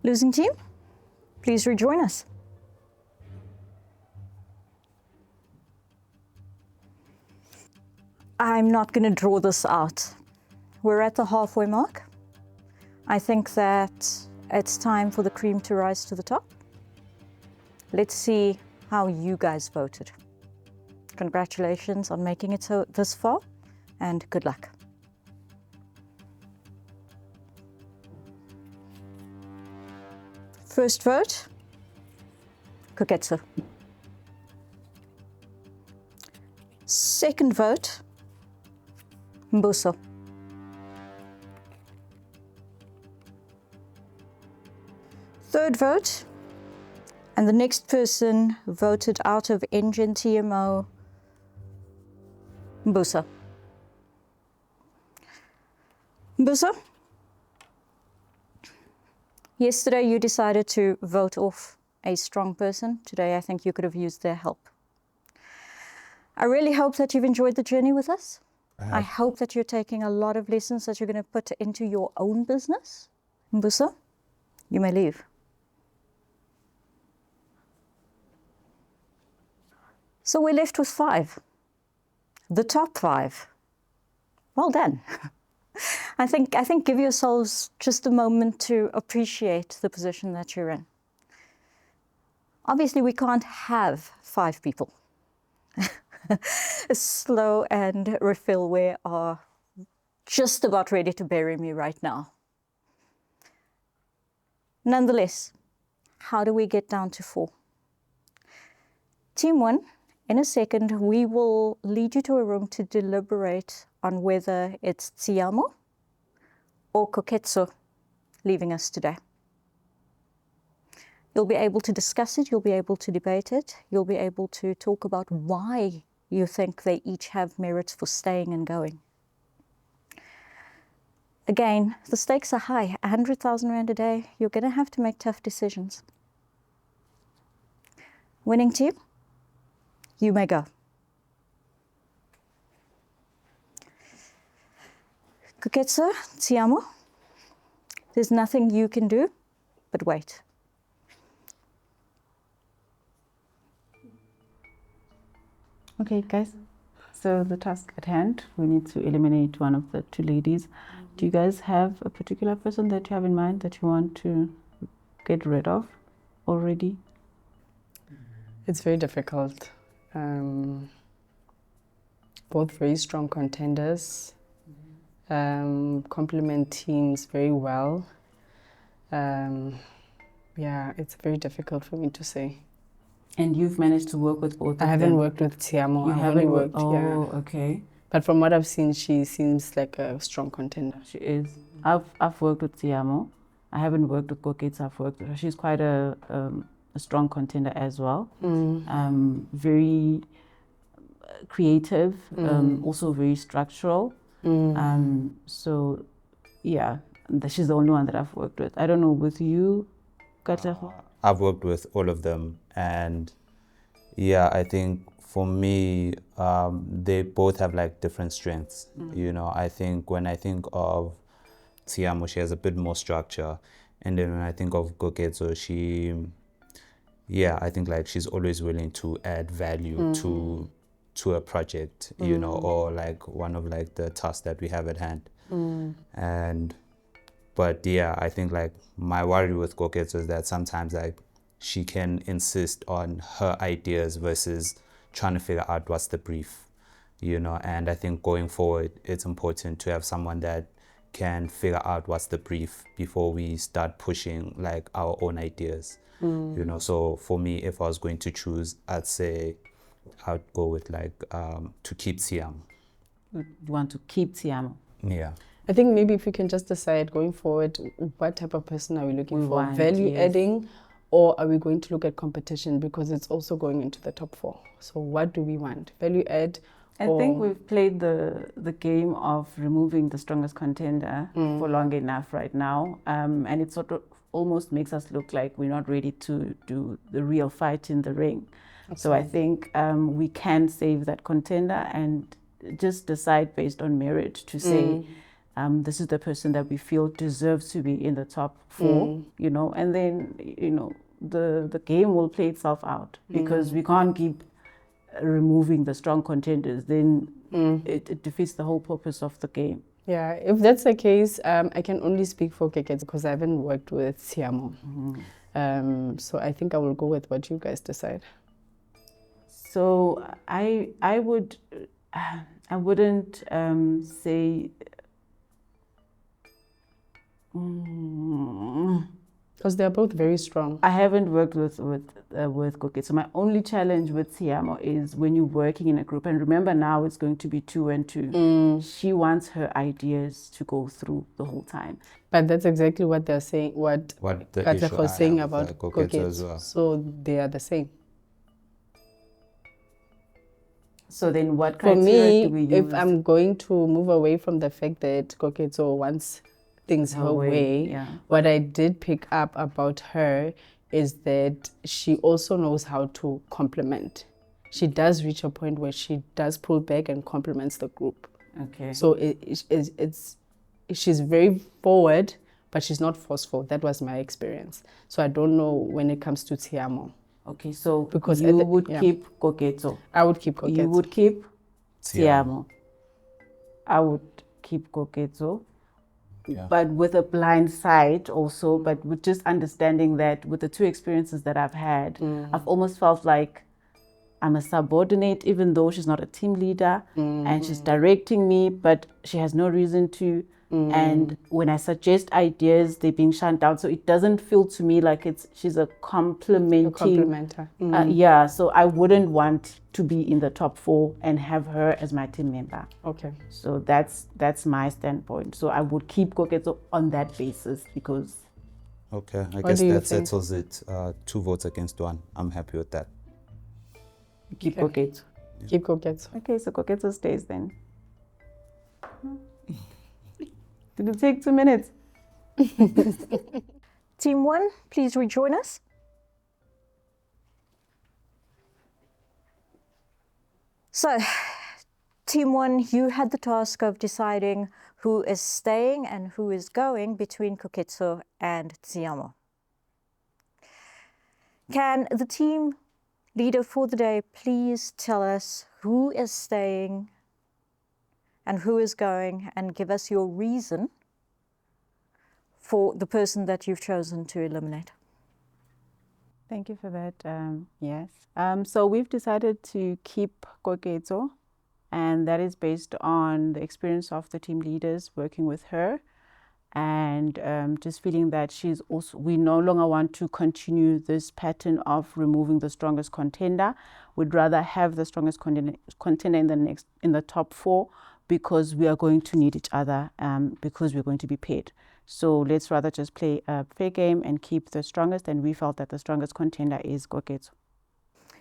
Losing team, please rejoin us. I'm not going to draw this out. We're at the halfway mark. I think that it's time for the cream to rise to the top. Let's see how you guys voted. Congratulations on making it so this far, and good luck. First vote, Koketsu. Second vote, Mbuso. Third vote, and the next person voted out of Engen TMO, Mbuso. Mbuso, yesterday you decided to vote off a strong person. Today I think you could have used their help. I really hope that you've enjoyed the journey with us. I hope that you're taking a lot of lessons that you're going to put into your own business. Mbuso, you may leave. So we're left with 5. The top 5. Well done. I think give yourselves just a moment to appreciate the position that you're in. Obviously, we can't have 5 people. Slow and Refillware are just about ready to bury me right now. Nonetheless, how do we get down to 4? Team 1, in a second, we will lead you to a room to deliberate on whether it's Tsiamo or Koketsu leaving us today. You'll be able to discuss it, you'll be able to debate it, you'll be able to talk about why you think they each have merits for staying and going. Again, the stakes are high, 100,000 Rand a day, you're going to have to make tough decisions. Winning team, you may go. Koketsu, Tsiamo, there's nothing you can do but wait. Okay, guys. So the task at hand, we need to eliminate one of the 2 ladies. Do you guys have a particular person that you have in mind that you want to get rid of already? It's very difficult. Both very strong contenders, complement teams very well. Yeah, it's very difficult for me to say. And you've managed to work with both of them? I haven't worked with Tsiamo. You I've haven't only worked? Oh, yeah. okay. But from what I've seen, she seems like a strong contender. She is. I've worked with Tsiamo. I haven't worked with Koketsu. I've worked with her. She's quite a strong contender as well. Very creative, also very structural. So, yeah, she's the only one that I've worked with. I don't know, with you, Katlego? I've worked with all of them, and yeah, I think for me, they both have like different strengths. You know, I think when I think of Tsiamo, she has a bit more structure, and then when I think of Koketsu, I think like she's always willing to add value to a project, you know, or like one of like the tasks that we have at hand. But yeah, I think like my worry with Koketsu is that sometimes like she can insist on her ideas versus trying to figure out what's the brief, you know. And I think going forward, it's important to have someone that can figure out what's the brief before we start pushing like our own ideas, you know. So for me, if I was going to choose, I'd say I'd go with like to keep Tsiamo. You want to keep Tsiamo? Yeah. I think maybe if we can just decide going forward, what type of person are we looking for? Value adding, or are we going to look at competition, because it's also going into the top 4? So what do we want? Value add? I think we've played the game of removing the strongest contender for long enough right now, and it's sort of almost makes us look like we're not ready to do the real fight in the ring. So I think we can save that contender and just decide based on merit to say this is the person that we feel deserves to be in the top 4, you know, and then, you know, the game will play itself out because we can't keep removing the strong contenders. Then it defeats the whole purpose of the game. Yeah, if that's the case, I can only speak for Kekets because I haven't worked with Siamo. So I think I will go with what you guys decide. So I wouldn't say because they're both very strong. I haven't worked with Koketso. So my only challenge with Siamo is when you're working in a group, and remember now it's going to be 2 and 2. She wants her ideas to go through the whole time. But that's exactly what they're saying. What the Katlego issue was saying about Koketso Koketso as well. So they are the same. So then what For criteria me, do we use? if I'm going to move away from the fact that Koketso wants things her way, what I did pick up about her is that she also knows how to compliment. She does reach a point where she does pull back and compliments the group. Okay. So she's very forward, but she's not forceful. That was my experience. So I don't know when it comes to Tiamo. Okay, so because you would keep Koketso. I would keep Koketso. You would keep Tiamo. I would keep Koketso. Yeah. But with a blind side also, but with just understanding that with the 2 experiences that I've had, I've almost felt like I'm a subordinate, even though she's not a team leader and she's directing me, but she has no reason to. And when I suggest ideas, they're being shut down. So it doesn't feel to me like she's a complimenter. Yeah, so I wouldn't want to be in the top 4 and have her as my team member. Okay. So that's my standpoint. So I would keep Koketso on that basis because... Okay, I guess that settles it. 2 votes against 1. I'm happy with that. Keep Koketso. Keep Koketso. Okay, so Koketso stays then. Did it take 2 minutes? Team 1, please rejoin us. So, Team 1, you had the task of deciding who is staying and who is going between Koketso and Tsiamo. Can the team leader for the day please tell us who is staying and who is going, and give us your reason for the person that you've chosen to eliminate? Thank you for that. Yes. So we've decided to keep Koketso, and that is based on the experience of the team leaders working with her, and just feeling that she's also, we no longer want to continue this pattern of removing the strongest contender. We'd rather have the strongest contender in the top 4, because we are going to need each other, because we're going to be paid. So let's rather just play a fair game and keep the strongest, and we felt that the strongest contender is Koketso.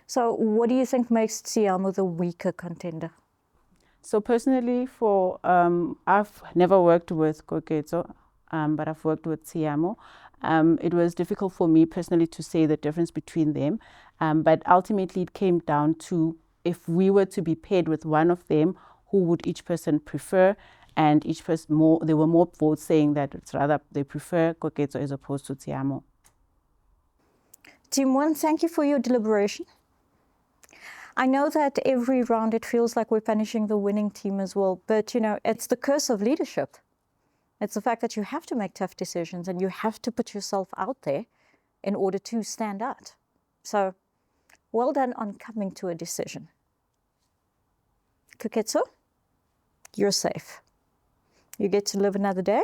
So what do you think makes Tsiamo the weaker contender? So personally, I've never worked with Koketso, but I've worked with Tsiamo. It was difficult for me personally to say the difference between them, but ultimately it came down to, if we were to be paired with one of them, who would each person prefer? And each person there were more votes saying that it's rather they prefer Koketso as opposed to Tsiamo. Team 1, thank you for your deliberation. I know that every round it feels like we're punishing the winning team as well, but you know, it's the curse of leadership. It's the fact that you have to make tough decisions and you have to put yourself out there in order to stand out. So, well done on coming to a decision. Koketso, you're safe. You get to live another day.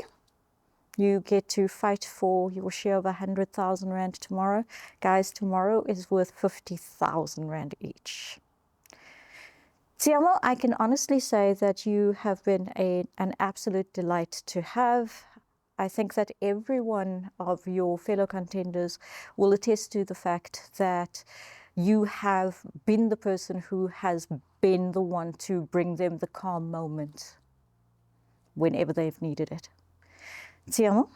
You get to fight for your share of 100,000 Rand tomorrow. Guys, tomorrow is worth 50,000 Rand each. Tsiamo, I can honestly say that you have been an absolute delight to have. I think that every one of your fellow contenders will attest to the fact that you have been the person who has been the one to bring them the calm moment whenever they've needed it. Tsiamo,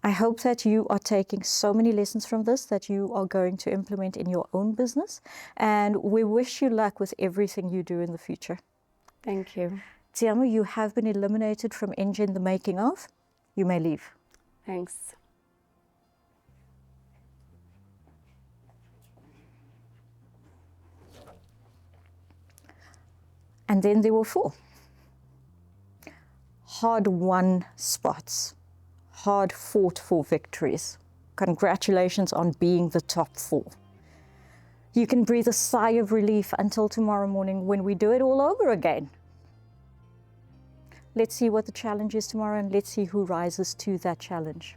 I hope that you are taking so many lessons from this that you are going to implement in your own business. And we wish you luck with everything you do in the future. Thank you. Tiamo, you have been eliminated from Engen The Making of. You may leave. Thanks. And then there were 4. Hard-won spots, hard-fought-for victories. Congratulations on being the top 4. You can breathe a sigh of relief until tomorrow morning when we do it all over again. Let's see what the challenge is tomorrow, and let's see who rises to that challenge.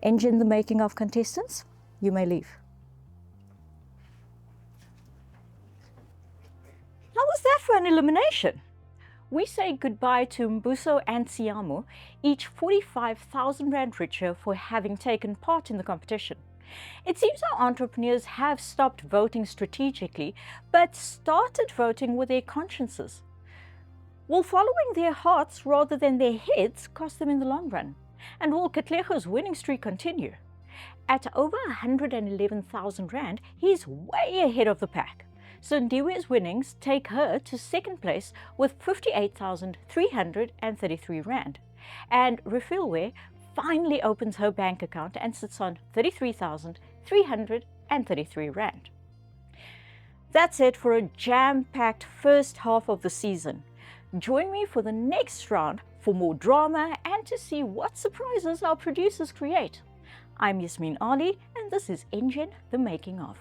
Engen The Making of contestants, you may leave. How was that for an elimination? We say goodbye to Mbuso and Siamo, each 45,000 Rand richer for having taken part in the competition. It seems our entrepreneurs have stopped voting strategically, but started voting with their consciences. Will following their hearts rather than their heads cost them in the long run? And will Katlego's winning streak continue? At over 111,000 Rand, he's way ahead of the pack. So Ndiwe's winnings take her to second place with 58,333 Rand. And Refilwe finally opens her bank account and sits on 33,333 Rand. That's it for a jam-packed first half of the season. Join me for the next round for more drama and to see what surprises our producers create. I'm Yasmin Ali, and this is Engen The Making of.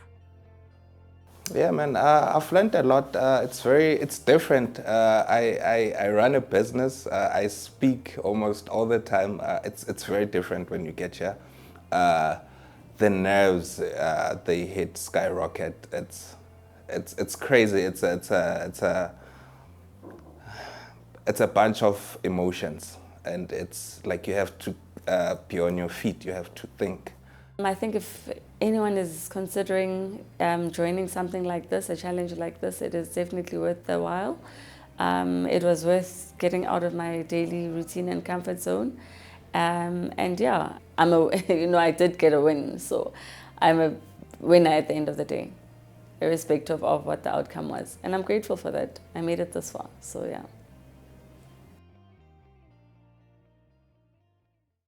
Yeah, man, I've learned a lot. It's different. I run a business. I speak almost all the time. It's very different when you get here. The nerves, they hit skyrocket. It's crazy. It's a bunch of emotions, and it's like you have to be on your feet. You have to think. I think if anyone is considering joining something like this, a challenge like this, it is definitely worth the while. It was worth getting out of my daily routine and comfort zone. And yeah, I did get a win, so I'm a winner at the end of the day, irrespective of what the outcome was. And I'm grateful for that. I made it this far, so yeah.